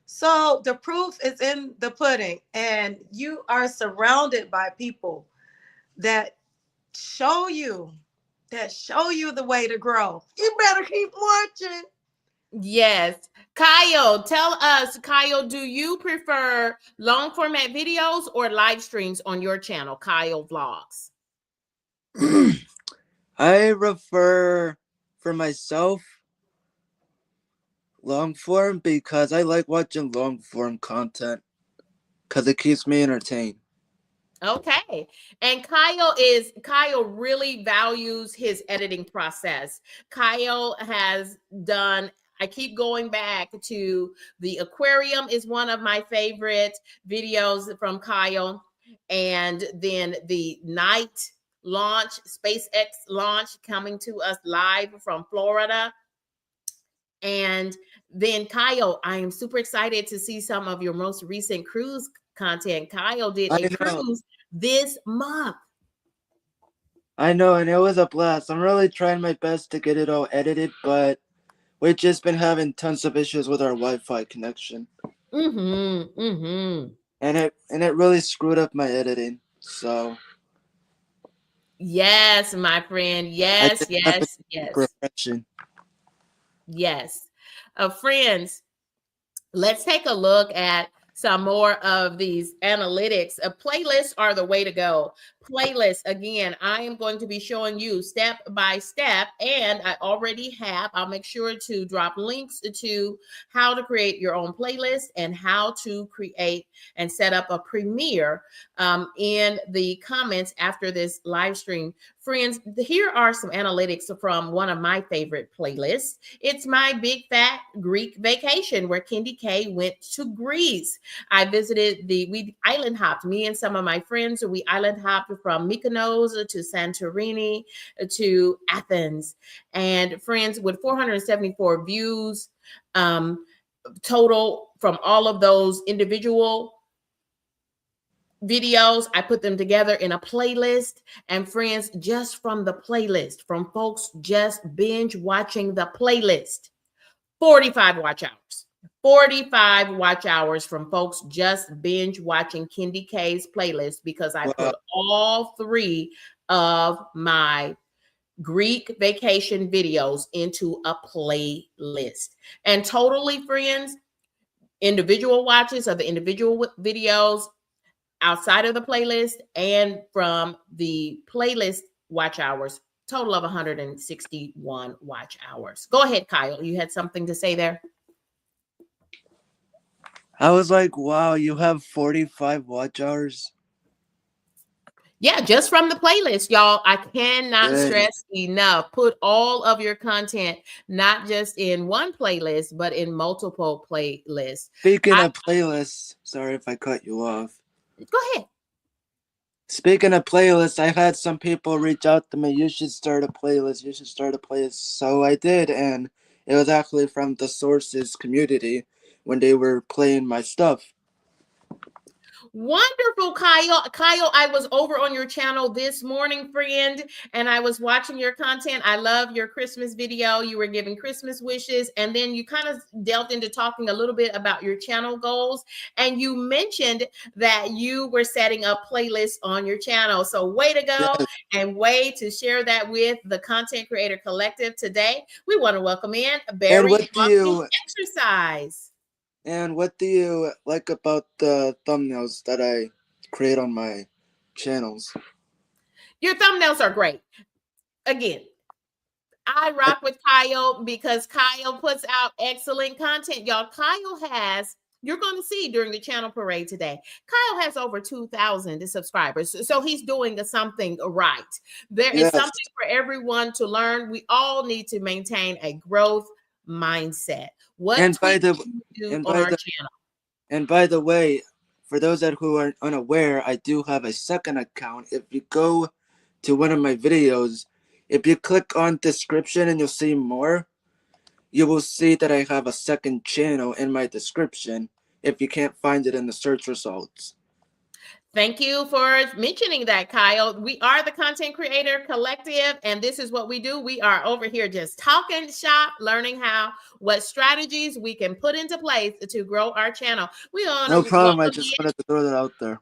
So the proof is in the pudding, and you are surrounded by people that show you the way to grow. You better keep watching. Yes. Kyle, tell us, Kyle, do you prefer long format videos or live streams on your channel, Kyle Vlogs? I prefer for myself long form because I like watching long form content because it keeps me entertained. Okay. And Kyle really values his editing process. Kyle has done, I keep going back to the aquarium is one of my favorite videos from Kyle. And then the night launch, SpaceX launch coming to us live from Florida. And then Kyle, I am super excited to see some of your most recent cruise content. Kyle did I a know. cruise this month. I know, and it was a blast. I'm really trying my best to get it all edited, but we've just been having tons of issues with our Wi-Fi connection. Mm-hmm. Mm-hmm. And it really screwed up my editing. So Yes, my friend. I Yes, just have been yes, yes, refreshing. yes. Friends, let's take a look at some more of these analytics. Playlists are the way to go. Playlists, again, I am going to be showing you step by step, and I already have. I'll make sure to drop links to how to create your own playlist and how to create and set up a premiere in the comments after this live stream. Friends, here are some analytics from one of my favorite playlists. It's my big fat Greek vacation where Kendi K went to Greece. I visited we island hopped, me and some of my friends, we island hopped from Mykonos to Santorini to Athens. And friends, with 474 views total from all of those individual videos, I put them together in a playlist. And friends, just from the playlist, from folks just binge watching the playlist, 45 watch hours. 45 watch hours from folks just binge watching Kendi K's playlist because I Wow. put all 3 of my Greek vacation videos into a playlist. And totally, friends, individual watches of the individual videos outside of the playlist and from the playlist watch hours, total of 161 watch hours. Go ahead, Kyle. You had something to say there? I was like, wow, you have 45 watch hours? Yeah, just from the playlist, y'all. I cannot Dang. stress enough. Put all of your content, not just in one playlist, but in multiple playlists. Speaking of playlists, sorry if I cut you off. Go ahead. Speaking of playlists, I had some people reach out to me. You should start a playlist. You should start a playlist. So I did, and it was actually from the Sources community when they were playing my stuff. Wonderful, Kyle. Kyle, I was over on your channel this morning, friend, and I was watching your content. I love your Christmas video. You were giving Christmas wishes, and then you kind of delved into talking a little bit about your channel goals. And you mentioned that you were setting up playlists on your channel. So way to go, Yes. and way to share that with the Content Creator Collective today. We want to welcome in And Barry what do Walking you Exercise. and what do you like about the thumbnails that I create on my channels? Your thumbnails are great. Again, I rock with Kyle because Kyle puts out excellent content. Y'all, Kyle has, you're going to see during the channel parade today, Kyle has over 2,000 subscribers. So he's doing something right. There is Yes. something for everyone to learn. We all need to maintain a growth mindset. What And by tweaks the do you do and on by our the channel? and by the way, for those that who are unaware, I do have a second account. If you go to one of my videos, If you click on description and you'll see more, you will see that I have a second channel in my description if you can't find it in the search results. Thank you for mentioning that, Kyle. We are the Content Creator Collective, and this is what we do. We are over here just talking shop, learning what strategies we can put into place to grow our channel. We want No to problem. I welcome just in. wanted to throw that out there.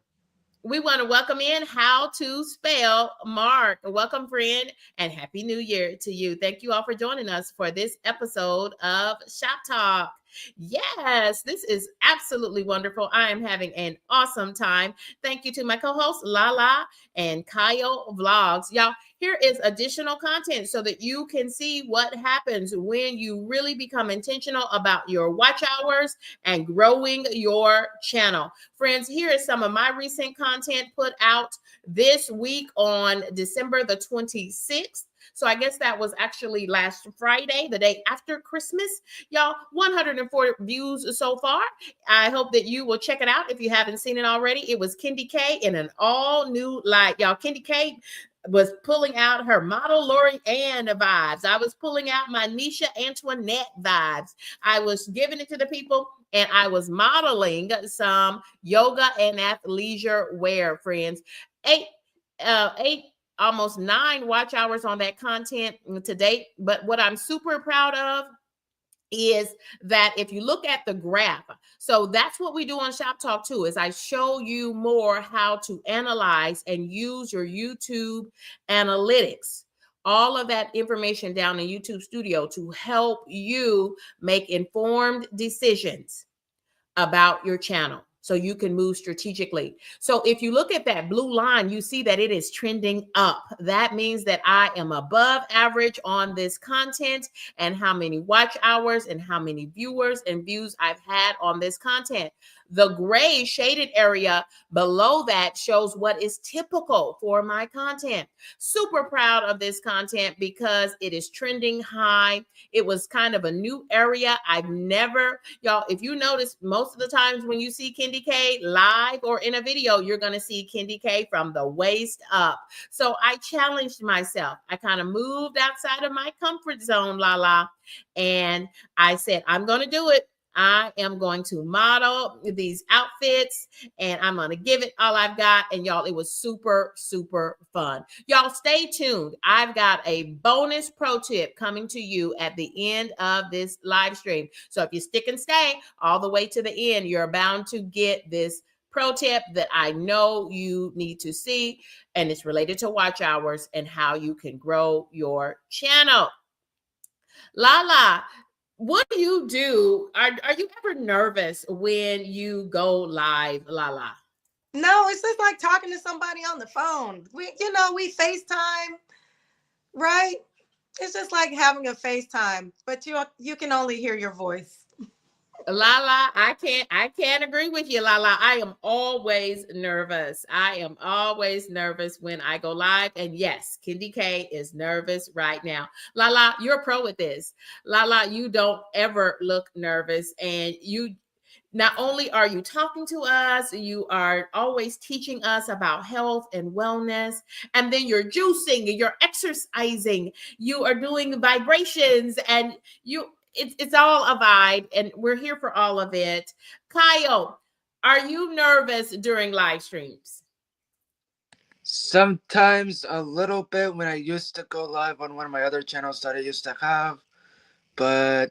We want to welcome in How to Spell Mark. Welcome, friend, and Happy New Year to you. Thank you all for joining us for this episode of Shop Talk. Yes, this is absolutely wonderful. I am having an awesome time. Thank you to my co-hosts, Lala and Kyle Vlogs. Y'all, here is additional content so that you can see what happens when you really become intentional about your watch hours and growing your channel. Friends, here is some of my recent content put out this week on December the 26th. So I guess that was actually last Friday, the day after Christmas. Y'all, 104 views so far. I hope that you will check it out if you haven't seen it already. It was Kendi K in an all new light. Y'all, Kendi K was pulling out her model Lori Ann vibes. I was pulling out my Nisha Antoinette vibes. I was giving it to the people, and I was modeling some yoga and athleisure wear, friends. Eight, almost 9 watch hours on that content to date. But what I'm super proud of is that if you look at the graph, so that's what we do on Shop Talk too, is I show you more how to analyze and use your YouTube analytics, all of that information down in YouTube Studio to help you make informed decisions about your channel so you can move strategically. So if you look at that blue line, you see that it is trending up. That means that I am above average on this content and how many watch hours and how many viewers and views I've had on this content. The gray shaded area below that shows what is typical for my content. Super proud of this content because it is trending high. It was kind of a new area. I've never, y'all, if you notice, most of the times when you see Kendi K live or in a video, you're going to see Kendi K from the waist up. So I challenged myself. I kind of moved outside of my comfort zone, Lala, and I said, I'm going to do it. I am going to model these outfits and I'm going to give it all I've got. And y'all, it was super, super fun. Y'all stay tuned. I've got a bonus pro tip coming to you at the end of this live stream. So if you stick and stay all the way to the end, you're bound to get this pro tip that I know you need to see. And it's related to watch hours and how you can grow your channel. Lala, what do you do? Are you ever nervous when you go live, Lala? No, it's just like talking to somebody on the phone. We FaceTime, right? It's just like having a FaceTime, but you can only hear your voice. Lala, I can't agree with you, Lala. I am always nervous. I am always nervous when I go live. And yes, Kendi K is nervous right now. Lala, you're a pro with this. Lala, you don't ever look nervous, and you not only are you talking to us, you are always teaching us about health and wellness. And then you're juicing, you're exercising, you are doing vibrations, and it's all a vibe. And we're here for all of it. Kyle, are you nervous during live streams? Sometimes a little bit when I used to go live on one of my other channels that I used to have, but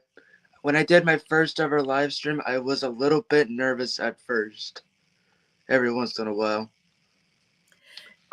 when I did my first ever live stream, I was a little bit nervous at first, every once in a while.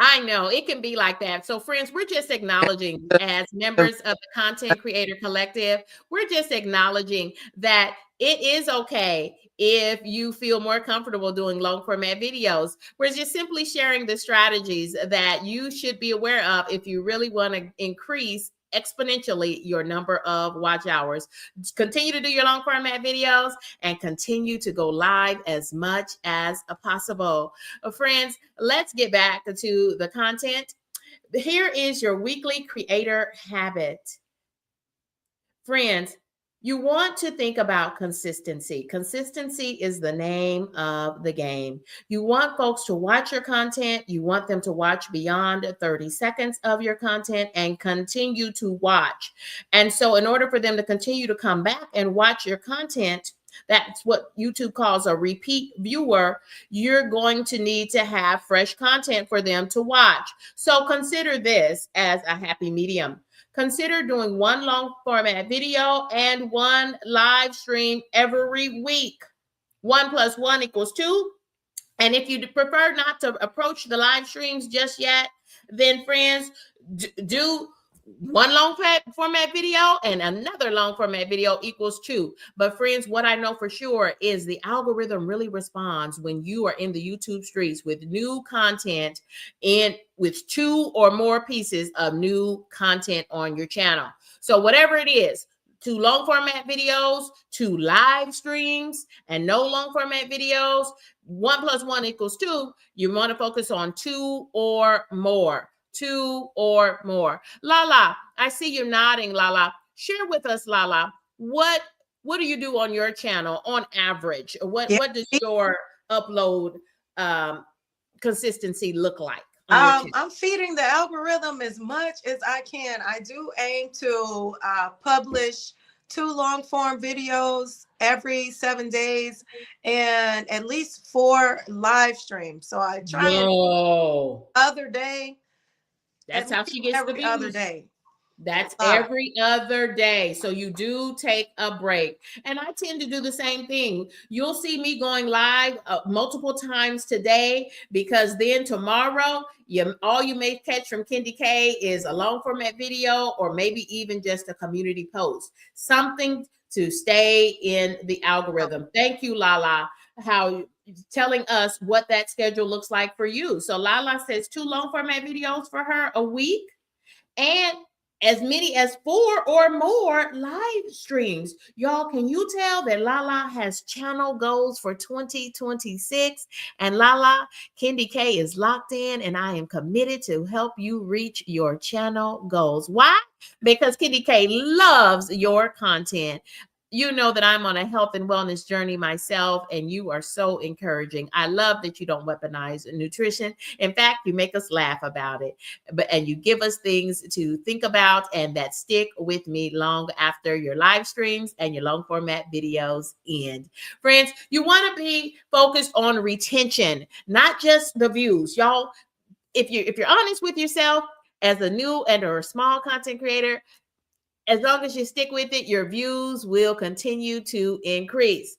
I know it can be like that. So, friends, we're just acknowledging as members of the Content Creator Collective, we're just acknowledging that it is okay if you feel more comfortable doing long format videos. We're just simply sharing the strategies that you should be aware of if you really want to increase exponentially your number of watch hours. Continue to do your long format videos and continue to go live as much as possible. Friends, let's get back to the content. Here is your weekly creator habit. Friends, You want to think about consistency. Consistency is the name of the game. You want folks to watch your content. You want them to watch beyond 30 seconds of your content and continue to watch. And so, in order for them to continue to come back and watch your content, that's what YouTube calls a repeat viewer. You're going to need to have fresh content for them to watch. So, consider this as a happy medium. Consider doing one long format video and one live stream every week. 1 + 1 = 2. And if you prefer not to approach the live streams just yet, then friends, do one long format video and another long format video equals 2. But friends, what I know for sure is the algorithm really responds when you are in the YouTube streets with new content and with 2 or more pieces of new content on your channel. So whatever it is, 2 long format videos, 2 live streams, and no long format videos, 1 + 1 = 2. You want to focus on 2 or more. 2 or more. Lala, I see you nodding, Lala. Share with us, Lala, what do you do on your channel on average? What does your upload consistency look like on your channel? I'm feeding the algorithm as much as I can. I do aim to publish 2 long form videos every 7 days and at least 4 live streams. So I try and other day. That's how she gets the views. Every other day. That's every other day. So you do take a break. And I tend to do the same thing. You'll see me going live multiple times today, because then tomorrow, all you may catch from Kendi K is a long format video, or maybe even just a community post. Something to stay in the algorithm. Thank you, Lala, how telling us what that schedule looks like for you. So Lala says 2 long format videos for her a week, and as many as 4 or more live streams. Y'all, can you tell that Lala has channel goals for 2026? And Lala, Kendi K is locked in, and I am committed to help you reach your channel goals. Why? Because Kendi K loves your content. You know that I'm on a health and wellness journey myself, and you are so encouraging. I love that you don't weaponize nutrition. In fact, you make us laugh about it, and you give us things to think about and that stick with me long after your live streams and your long format videos end. Friends, you want to be focused on retention, not just the views. Y'all, if you're honest with yourself as a new and or a small content creator, as long as you stick with it, your views will continue to increase.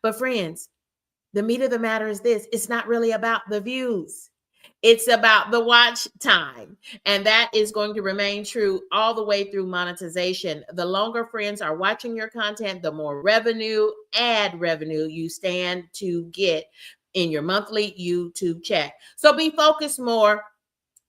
But friends, the meat of the matter is this: it's not really about the views. It's about the watch time. And that is going to remain true all the way through monetization. The longer friends are watching your content, the more ad revenue you stand to get in your monthly YouTube check. So be focused more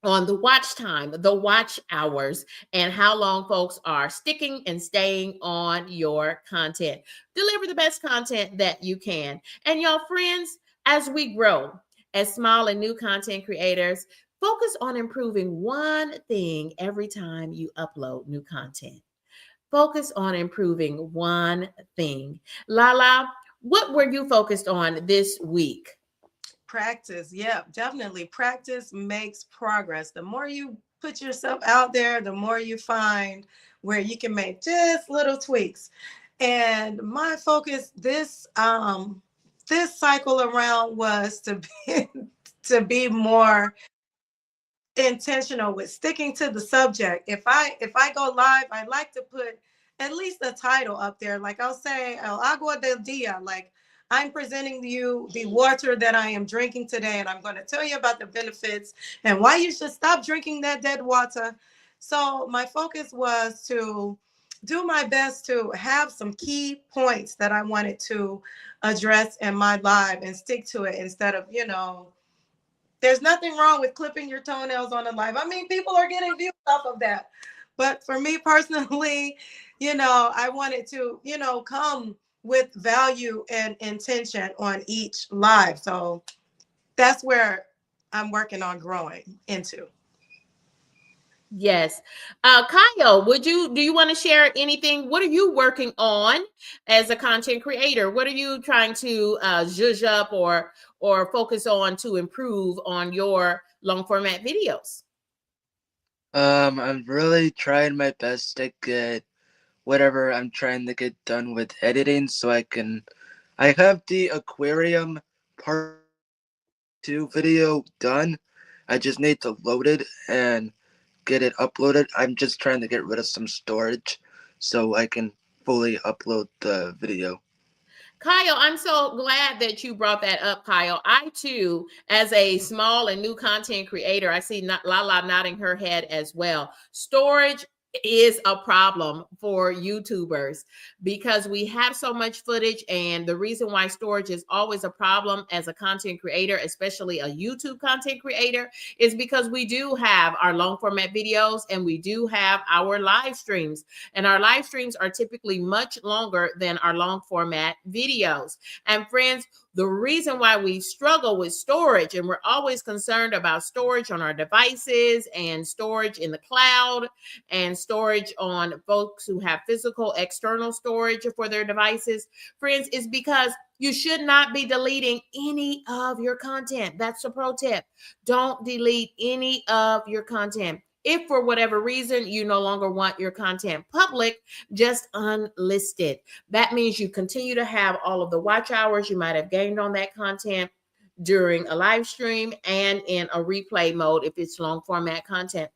on the watch time, the watch hours, and how long folks are sticking and staying on your content. Deliver the best content that you can. And y'all, friends, as we grow as small and new content creators, focus on improving one thing every time you upload new content. Focus on improving one thing. Lala, what were you focused on this week? Practice. Yeah, definitely. Practice makes progress. The more you put yourself out there, the more you find where you can make just little tweaks. And my focus this cycle around was to be more intentional with sticking to the subject. If I go live, I like to put at least a title up there. Like I'll say El Agua del Dia, like I'm presenting you the water that I am drinking today, and I'm going to tell you about the benefits and why you should stop drinking that dead water. So my focus was to do my best to have some key points that I wanted to address in my live and stick to it, instead of, there's nothing wrong with clipping your toenails on a live. I mean, people are getting views off of that. But for me personally, I wanted to, come with value and intention on each live. So that's where I'm working on growing into. Yes. Kyle, do you want to share anything? What are you working on as a content creator? What are you trying to zhuzh up or focus on to improve on your long format videos? I'm really trying my best to get whatever I'm trying to get done with editing so I have the aquarium part 2 video done. I just need to load it and get it uploaded. I'm just trying to get rid of some storage so I can fully upload the video. Kyle, I'm so glad that you brought that up, Kyle. I too, as a small and new content creator, I see Lala nodding her head as well. Storage is a problem for YouTubers because we have so much footage, and the reason why storage is always a problem as a content creator, especially a YouTube content creator, is because we do have our long format videos and we do have our live streams, and our live streams are typically much longer than our long format videos. And friends, the reason why we struggle with storage, and we're always concerned about storage on our devices and storage in the cloud and storage on folks who have physical external storage for their devices, friends, is because you should not be deleting any of your content. That's a pro tip. Don't delete any of your content. If for whatever reason you no longer want your content public, just unlist it. That means you continue to have all of the watch hours you might have gained on that content during a live stream and in a replay mode if it's long format content.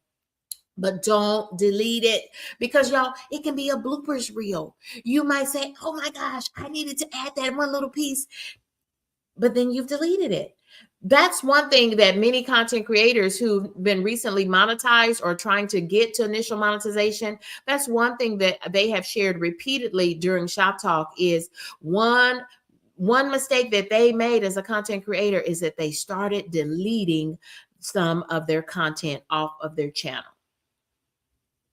But don't delete it, because y'all, it can be a bloopers reel. You might say, oh my gosh, I needed to add that one little piece, but then you've deleted it. That's one thing that many content creators who've been recently monetized or trying to get to initial monetization, that's one thing that they have shared repeatedly during Shop Talk is one mistake that they made as a content creator is that they started deleting some of their content off of their channel.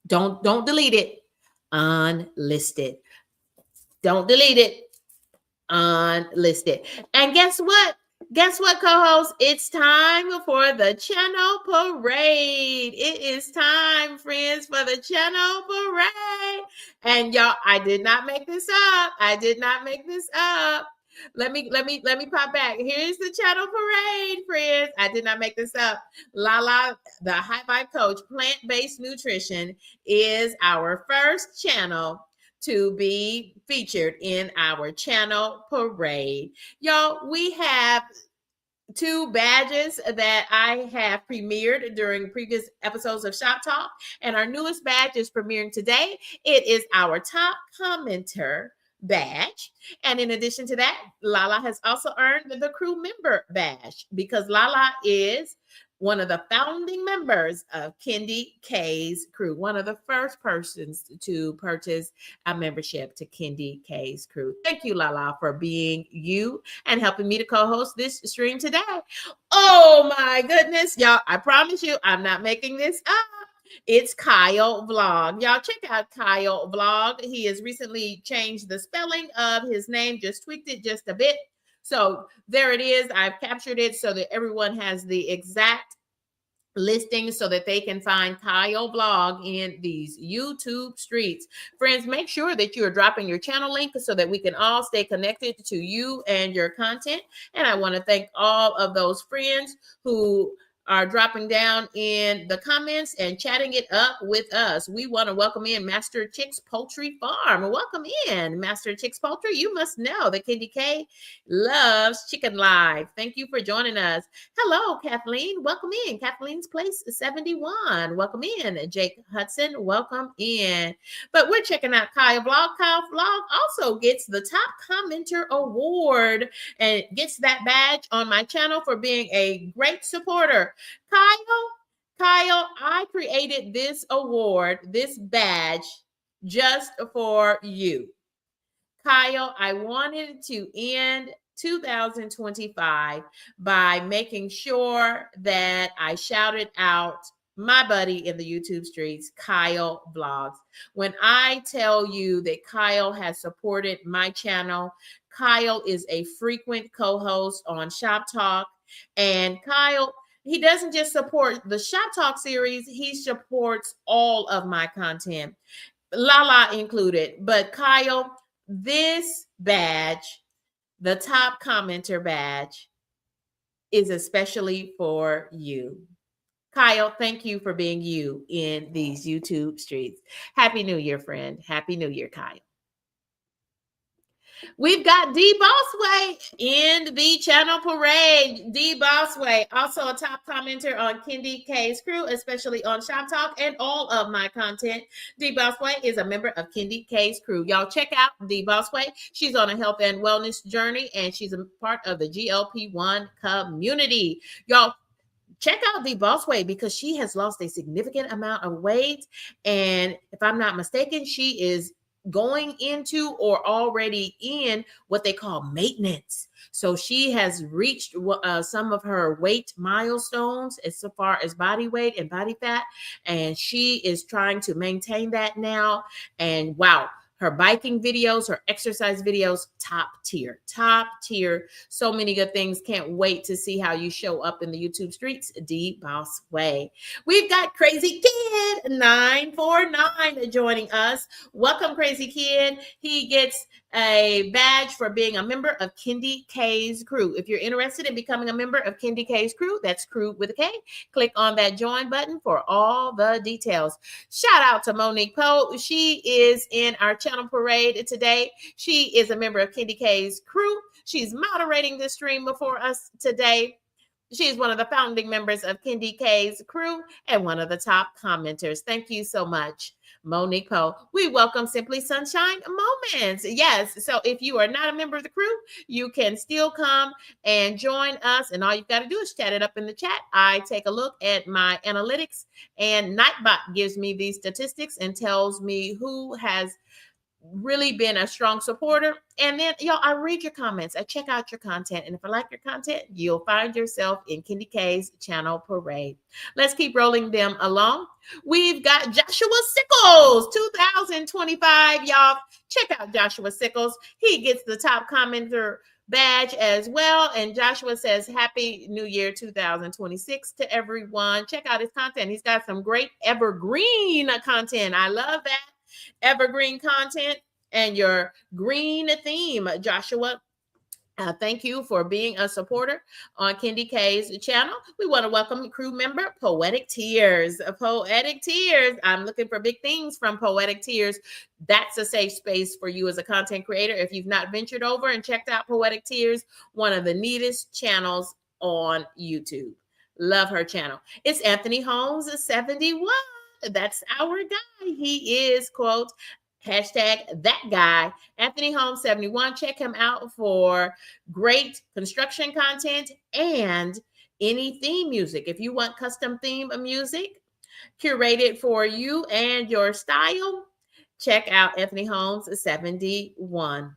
Don't delete it. Unlist it. Don't delete it. Unlist it. And guess what? Guess what, co-host? It's time for the channel parade. It is time, friends, for the channel parade. And y'all, I did not make this up. I did not make this up. Let me pop back. Here's the channel parade, friends. I did not make this up. Lala, the High Vibe Coach, plant-based nutrition, is our first channel to be featured in our channel parade. Y'all, we have 2 badges that I have premiered during previous episodes of Shop Talk, and our newest badge is premiering today. It is our top commenter badge. And in addition to that, Lala has also earned the crew member badge because Lala is one of the founding members of Kendi K's crew, one of the first persons to purchase a membership to Kendi K's crew. Thank you, Lala, for being you and helping me to co-host this stream today. Oh my goodness, y'all, I promise you, I'm not making this up. It's Kyle Vlog. Y'all check out Kyle Vlog. He has recently changed the spelling of his name, just tweaked it just a bit. So there it is. I've captured it so that everyone has the exact listing so that they can find Kyle Vlog in these YouTube streets. Friends, make sure that you are dropping your channel link so that we can all stay connected to you and your content. And I want to thank all of those friends who are dropping down in the comments and chatting it up with us. We want to welcome in Master Chicks Poultry Farm. Welcome in, Master Chicks Poultry. You must know that Kendi K loves chicken live. Thank you for joining us. Hello, Kathleen. Welcome in. Kathleen's Place 71. Welcome in. Jake Hudson. Welcome in. But we're checking out Kyle Vlog. Kyle Vlog also gets the Top Commenter Award and gets that badge on my channel for being a great supporter. Kyle, I created this award, this badge, just for you. Kyle, I wanted to end 2025 by making sure that I shouted out my buddy in the YouTube streets, Kyle Vlogs. When I tell you that Kyle has supported my channel, Kyle is a frequent co-host on Shop Talk. And Kyle, he doesn't just support the Shop Talk series, he supports all of my content, Lala included. But Kyle, this badge, the top commenter badge, is especially for you. Kyle, thank you for being you in these YouTube streets. Happy New Year, friend. Happy New Year, Kyle. We've got D Bossway in the channel parade. D Bossway, also a top commenter on Kendi K's crew, especially on Shop Talk and all of my content. D Bossway is a member of Kendi K's crew. Y'all check out D Bossway. She's on a health and wellness journey, and she's a part of the GLP-1 community. Y'all check out the Bossway because she has lost a significant amount of weight. And if I'm not mistaken, she is going into or already in what they call maintenance. So she has reached some of her weight milestones as far as body weight and body fat. And she is trying to maintain that now. And wow, her biking videos, her exercise videos, top tier, top tier. So many good things. Can't wait to see how you show up in the YouTube streets. D Boss Way. We've got Crazy Kid 949 joining us. Welcome, Crazy Kid. He gets a badge for being a member of Kendi K's crew. If you're interested in becoming a member of Kendi K's crew, that's crew with a K. Click on that join button for all the details. Shout out to Monique Poe. She is in our channel parade today. She is a member of Kendi K's crew. She's moderating this stream before us today. She's one of the founding members of Kendi K's crew and one of the top commenters. Thank you so much, Monique Poe. We welcome Simply Sunshine Moments. Yes, so if you are not a member of the crew, you can still come and join us. And all you've got to do is chat it up in the chat. I take a look at my analytics, and Nightbot gives me these statistics and tells me who has really been a strong supporter. And then, y'all, I read your comments. I check out your content. And if I like your content, you'll find yourself in Kendi K's channel parade. Let's keep rolling them along. We've got Joshua Sickles, 2025, y'all. Check out Joshua Sickles. He gets the top commenter badge as well. And Joshua says, Happy New Year 2026 to everyone. Check out his content. He's got some great evergreen content. I love that. Evergreen content and your green theme, Joshua. Thank you for being a supporter on Kendi K's channel. We want to welcome crew member Poetic Tears. Poetic Tears. I'm looking for big things from Poetic Tears. That's a safe space for you as a content creator. If you've not ventured over and checked out Poetic Tears, one of the neatest channels on YouTube. Love her channel. It's Anthony Holmes 71. That's our guy. He is, quote, hashtag that guy, Anthony Holmes 71. Check him out for great construction content and any theme music. If you want custom theme music curated for you and your style, check out Anthony Holmes 71.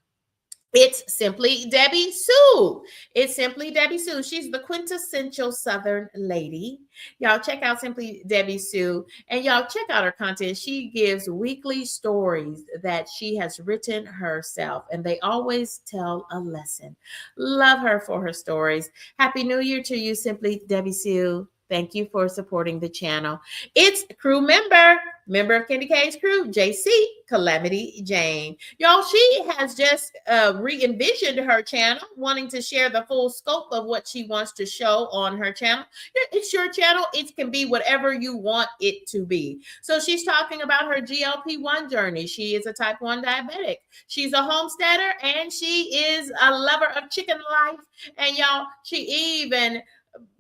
It's Simply Debbie Sue. It's Simply Debbie Sue. She's the quintessential Southern lady. Y'all check out Simply Debbie Sue, and y'all check out her content. She gives weekly stories that she has written herself, and they always tell a lesson. Love her for her stories. Happy New Year to you, Simply Debbie Sue. Thank you for supporting the channel. It's crew member of Kendi K's crew, JC Calamity Jane. Y'all, she has just re-envisioned her channel, wanting to share the full scope of what she wants to show on her channel. It's your channel. It can be whatever you want it to be. So she's talking about her GLP-1 journey. She is a type 1 diabetic. She's a homesteader, and she is a lover of chicken life. And y'all, she even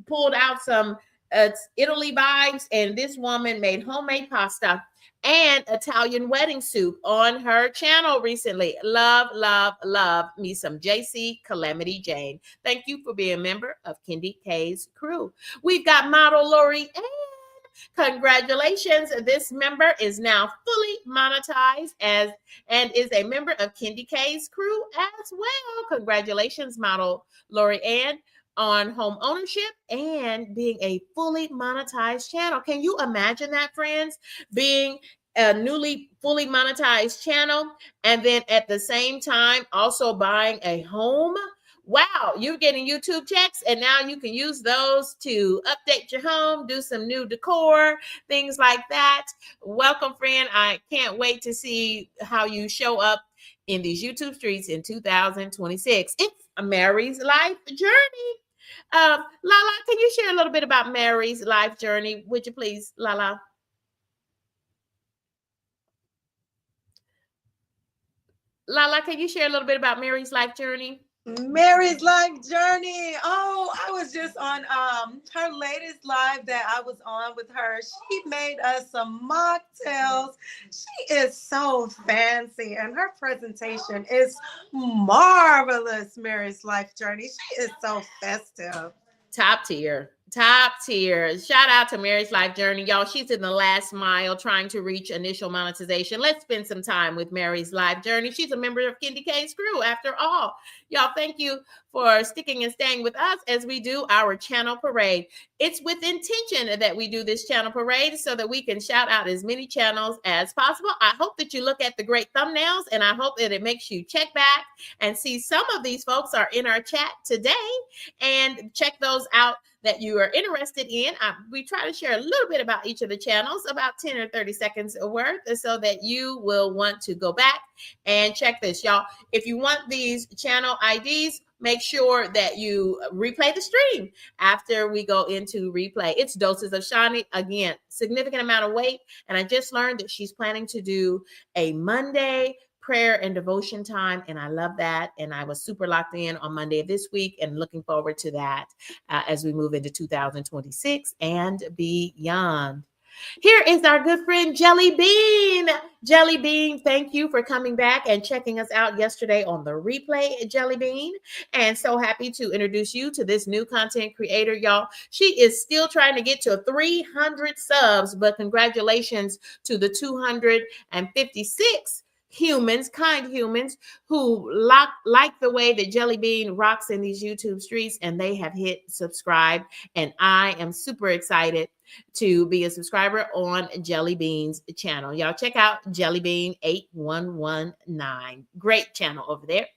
pulled out some Italy vibes, and this woman made homemade pasta and Italian wedding soup on her channel recently. Love, love, love me some JC Calamity Jane. Thank you for being a member of Kendi K's crew. We've got model Lori Ann. Congratulations. This member is now fully monetized and is a member of Kendi K's crew as well. Congratulations, model Lori Ann, on home ownership and being a fully monetized channel. Can you imagine that, friends? Being a newly fully monetized channel and then at the same time also buying a home Wow, you're getting YouTube checks, and now you can use those to update your home, do some new decor, things like that. Welcome, friend. I can't wait to see how you show up in these YouTube streets in 2026. It's Mary's life journey. Lala, can you share a little bit about Mary's life journey? Would you please, Lala? Lala, can you share a little bit about Mary's life journey? Mary's life journey. Oh, I was just on her latest live that I was on with her. She made us some mocktails. She is so fancy and her presentation is marvelous. Mary's life journey. She is so festive. Top tier. Top tier. Shout out to Mary's Life Journey. Y'all, she's in the last mile trying to reach initial monetization. Let's spend some time with Mary's Life Journey. She's a member of Candy Kane's crew, after all. Y'all, thank you for sticking and staying with us as we do our channel parade. It's with intention that we do this channel parade so that we can shout out as many channels as possible. I hope that you look at the great thumbnails, and I hope that it makes you check back and see some of these folks are in our chat today, and check those out that you are interested in. We try to share a little bit about each of the channels, about 10 or 30 seconds worth, so that you will want to go back and check this. Y'all, if you want these channel IDs, make sure that you replay the stream after we go into replay. It's Doses of Shani. Again, significant amount of weight. And I just learned that she's planning to do a Monday prayer and devotion time, and I love that. And I was super locked in on Monday of this week and looking forward to that as we move into 2026 and beyond. Here is our good friend Jelly Bean. Jelly Bean, thank you for coming back and checking us out yesterday on the replay, Jelly Bean. And so happy to introduce you to this new content creator, y'all. She is still trying to get to 300 subs, but congratulations to the 256 humans, kind humans, who like the way that Jelly Bean rocks in these YouTube streets, and they have hit subscribe. And I am super excited to be a subscriber on Jelly Bean's channel. Y'all check out Jelly Bean 8119. Great channel over there.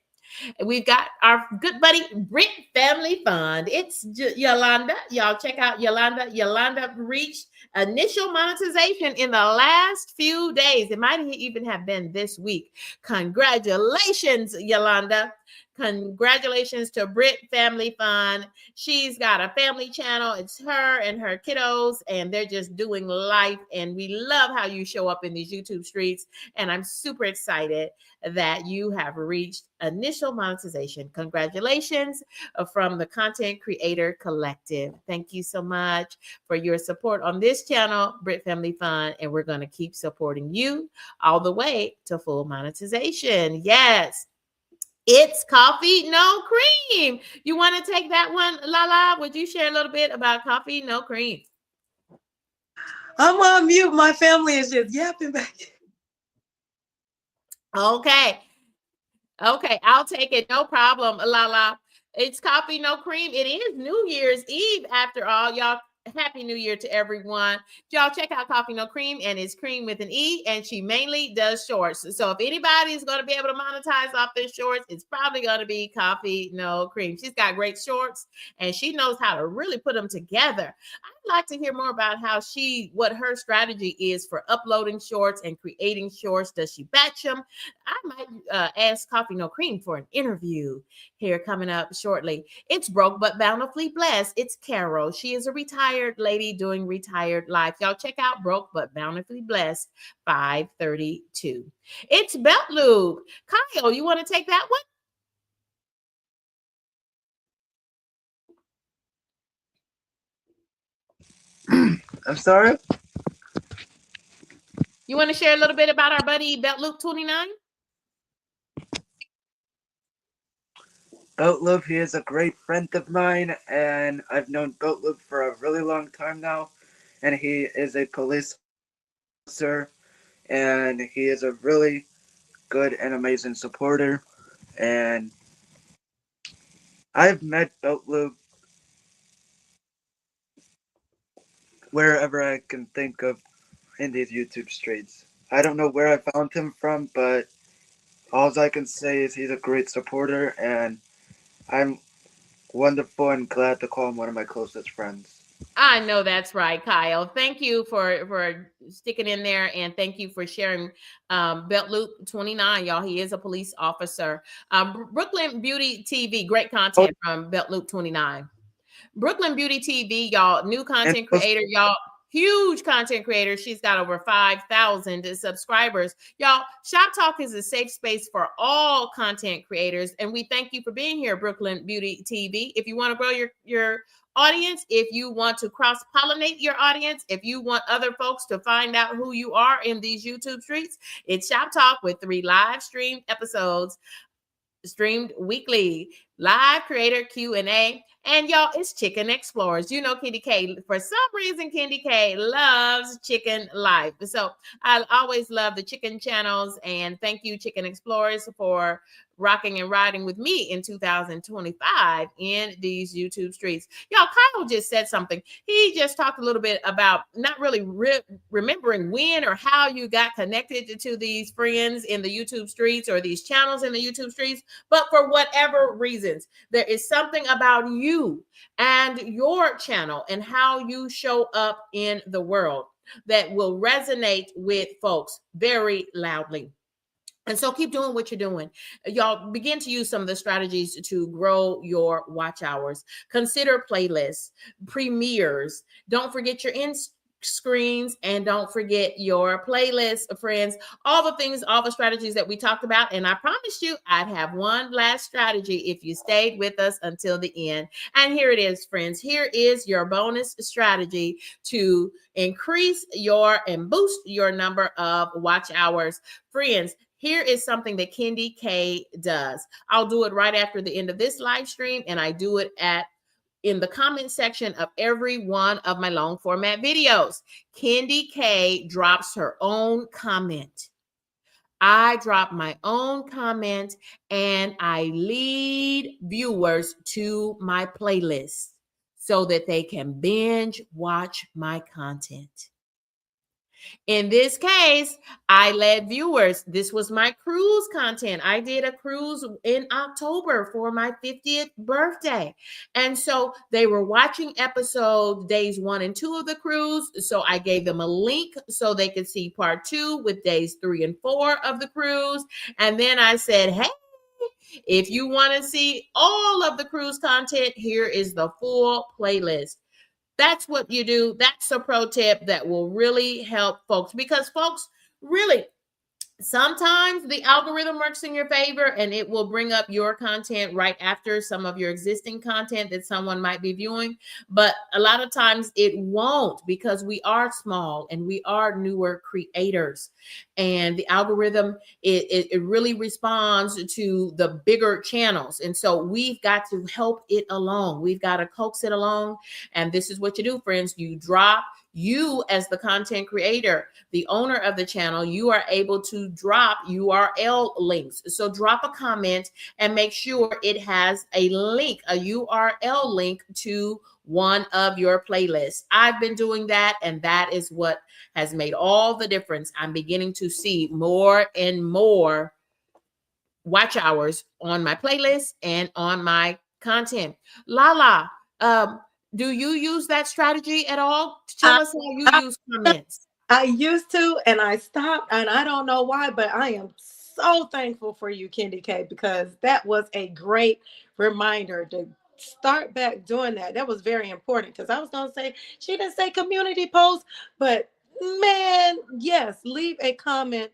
We've got our good buddy Brit Family Fund. It's Yolanda. Y'all check out Yolanda. Yolanda reached initial monetization in the last few days. It might even have been this week. Congratulations, Yolanda. Congratulations to Brit Family Fun. She's got a family channel. It's her and her kiddos, and they're just doing life. And we love how you show up in these YouTube streets. And I'm super excited that you have reached initial monetization. Congratulations from the Content Creator Collective. Thank you so much for your support on this channel, Brit Family Fun. And we're going to keep supporting you all the way to full monetization. Yes. It's coffee, no cream. You want to take that one, Lala? Would you share a little bit about coffee, no cream? I'm on mute. My family is just yapping back. Okay. Okay, I'll take it. No problem, Lala. It's coffee, no cream. It is New Year's Eve after all. Y'all, Happy New Year to everyone. Y'all check out Coffee No Cream, and it's cream with an E, and she mainly does shorts. So if anybody is going to be able to monetize off their shorts, it's probably going to be Coffee No Cream. She's got great shorts, and she knows how to really put them together. I'd like to hear more about what her strategy is for uploading shorts and creating shorts. Does she batch them? I might ask Coffee No Cream for an interview here coming up shortly. It's Broke But Bountifully Blessed. It's Carol. She is a retired lady doing retired life. Y'all check out Broke But Bountifully Blessed 532. It's Belt Lube. Kyle, you want to take that one? I'm sorry? You want to share a little bit about our buddy Belt Lube 29? Beltlube, he is a great friend of mine, and I've known Beltlube for a really long time now, and he is a police officer, and he is a really good and amazing supporter, and I've met Beltlube wherever I can think of in these YouTube streets. I don't know where I found him from, but all I can say is he's a great supporter, and I'm wonderful and glad to call him one of my closest friends. I know that's right, Kyle. Thank you for sticking in there, and thank you for sharing Belt Loop 29, y'all. He is a police officer. Brooklyn Beauty TV, great Oh, content from Belt Loop 29. Brooklyn Beauty TV, y'all, new and content creator, y'all, huge content creator. She's got over 5,000 subscribers. Y'all, Shop Talk is a safe space for all content creators. And we thank you for being here, Brooklyn Beauty TV. If you want to grow your audience, if you want to cross-pollinate your audience, if you want other folks to find out who you are in these YouTube streets, it's Shop Talk with 3 live stream episodes streamed weekly, live creator Q&A, and y'all, it's Chicken Explorers. You know, Candy K, for some reason, Candy K loves chicken life. So I always love the chicken channels, and thank you, Chicken Explorers, for rocking and riding with me in 2025 in these YouTube streets. Y'all, Kyle just said something. He just talked a little bit about not really remembering when or how you got connected to these friends in the YouTube streets or these channels in the YouTube streets, but for whatever reasons, there is something about you and your channel and how you show up in the world that will resonate with folks very loudly. And so keep doing what you're doing. Y'all begin to use some of the strategies to grow your watch hours. Consider playlists, premieres. Don't forget your end screens, and don't forget your playlist, friends. All the things, all the strategies that we talked about. And I promised you I'd have one last strategy if you stayed with us until the end. And here it is, friends. Here is your bonus strategy to increase your and boost your number of watch hours. Friends, here is something that Kendi K does. I'll do it right after the end of this live stream, and I do it in the comment section of every one of my long format videos. Kendi K drops her own comment. I drop my own comment, and I lead viewers to my playlist so that they can binge watch my content. In this case, I led viewers. This was my cruise content. I did a cruise in October for my 50th birthday. And so they were watching episode days 1 and 2 of the cruise. So I gave them a link so they could see part 2 with days 3 and 4 of the cruise. And then I said, hey, if you want to see all of the cruise content, here is the full playlist. That's what you do. That's a pro tip that will really help folks, because folks really, sometimes the algorithm works in your favor and it will bring up your content right after some of your existing content that someone might be viewing. But a lot of times it won't, because we are small and we are newer creators. And the algorithm, it really responds to the bigger channels. And so we've got to help it along. We've got to coax it along. And this is what you do, friends. You as the content creator, the owner of the channel, you are able to drop URL links. So drop a comment and make sure it has a link, a URL link to one of your playlists. I've been doing that, and that is what has made all the difference. I'm beginning to see more and more watch hours on my playlist and on my content. Lala, do you use that strategy at all? Tell I, us how you I, use comments. I used to, and I stopped, and I don't know why, but I am so thankful for you, Kendi K, because that was a great reminder to start back doing that. That was very important, because I was going to say, she didn't say community post, but man, yes, leave a comment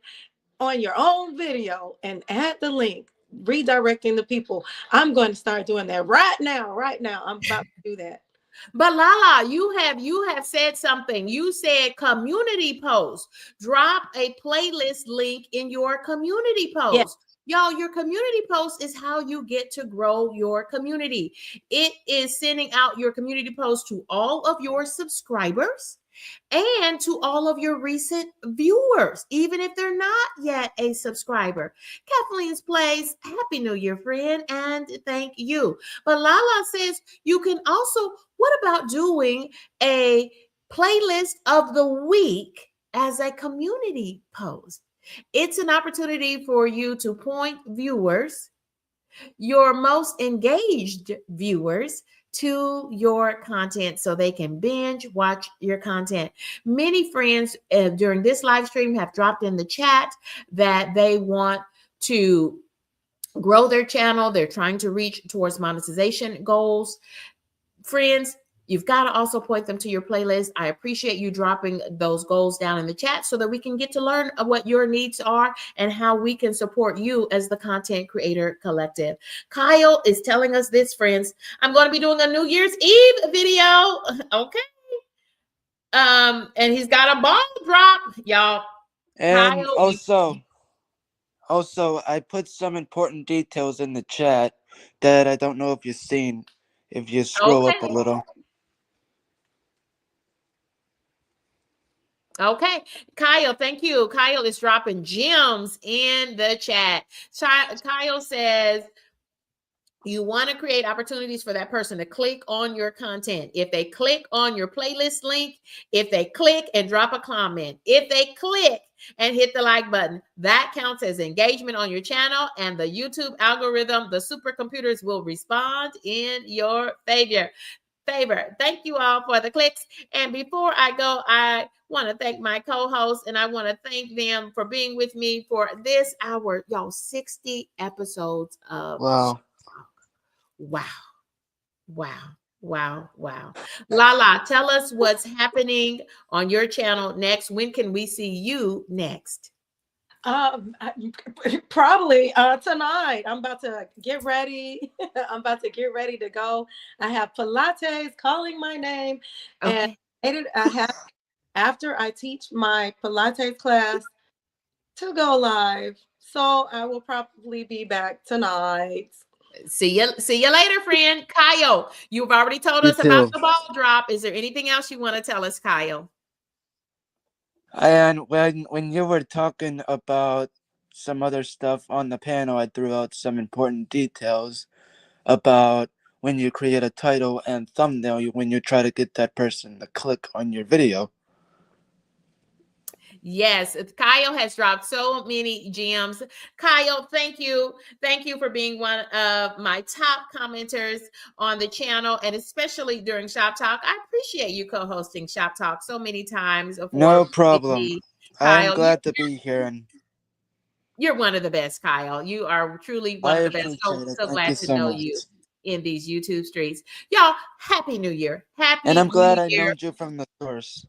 on your own video and add the link, redirecting the people. I'm going to start doing that right now. Right now, I'm about to do that. But Lala, you have said something. You said community post. Drop a playlist link in your community Yeah. post. Y'all, your community post is how you get to grow your community. It is sending out your community post to all of your subscribers and to all of your recent viewers, even if they're not yet a subscriber. Kathleen's Place, Happy New Year, friend, and thank you. But Lala says you can also, what about doing a playlist of the week as a community post? It's an opportunity for you to point viewers your most engaged viewers to your content so they can binge watch your content. Many friends during this live stream have dropped in the chat that they want to grow their channel. They're trying to reach towards monetization goals. Friends, you've got to also point them to your playlist. I appreciate you dropping those goals down in the chat so that we can get to learn what your needs are and how we can support you as the content creator collective. Kyle is telling us this, friends. I'm going to be doing a New Year's Eve video. Okay. And he's got a ball drop, y'all. And Kyle, also, I put some important details in the chat that I don't know if you've seen. If you scroll up a okay. little. Okay, Kyle, thank you. Kyle is dropping gems in the chat. Kyle says, you want to create opportunities for that person to click on your content. If they click on your playlist link, if they click and drop a comment, if they click and hit the like button, that counts as engagement on your channel, and the YouTube algorithm, the supercomputers will respond in your favor. Thank you all for the clicks. And before I go, I want to thank my co-hosts, and I want to thank them for being with me for this hour, y'all. 60 episodes of Wow. Wow. Wow. Lala, tell us what's happening on your channel next. When can we see you next? Probably tonight. I'm about to get ready. I'm about to get ready to go. I have Pilates calling my name. Okay. And I have, after I teach my Pilates class, to go live. So I will probably be back tonight. See you later, friend. Kyle, you've already told You us about too. the ball drop. Is there anything else you want to tell us, Kyle? And when you were talking about some other stuff on the panel, I threw out some important details about when you create a title and thumbnail, when you try to get that person to click on your video. Yes, Kyle has dropped so many gems. Kyle, thank you. Thank you for being one of my top commenters on the channel, and especially during Shop Talk. I appreciate you co-hosting Shop Talk so many times No for problem. me. I'm Kyle, glad to be here, and you're one of the best, Kyle. You are truly one I of the best. appreciate it. So Thank you glad to so know much. you in these YouTube streets. Y'all, Happy New Year. And I'm Happy glad New I Year. known you from the source.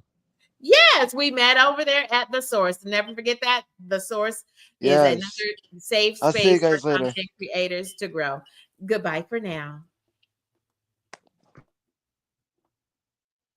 Yes, we met over there at the source. Never forget that. The source is another Yes. safe I'll see you space for guys later. content creators to grow. Goodbye for now.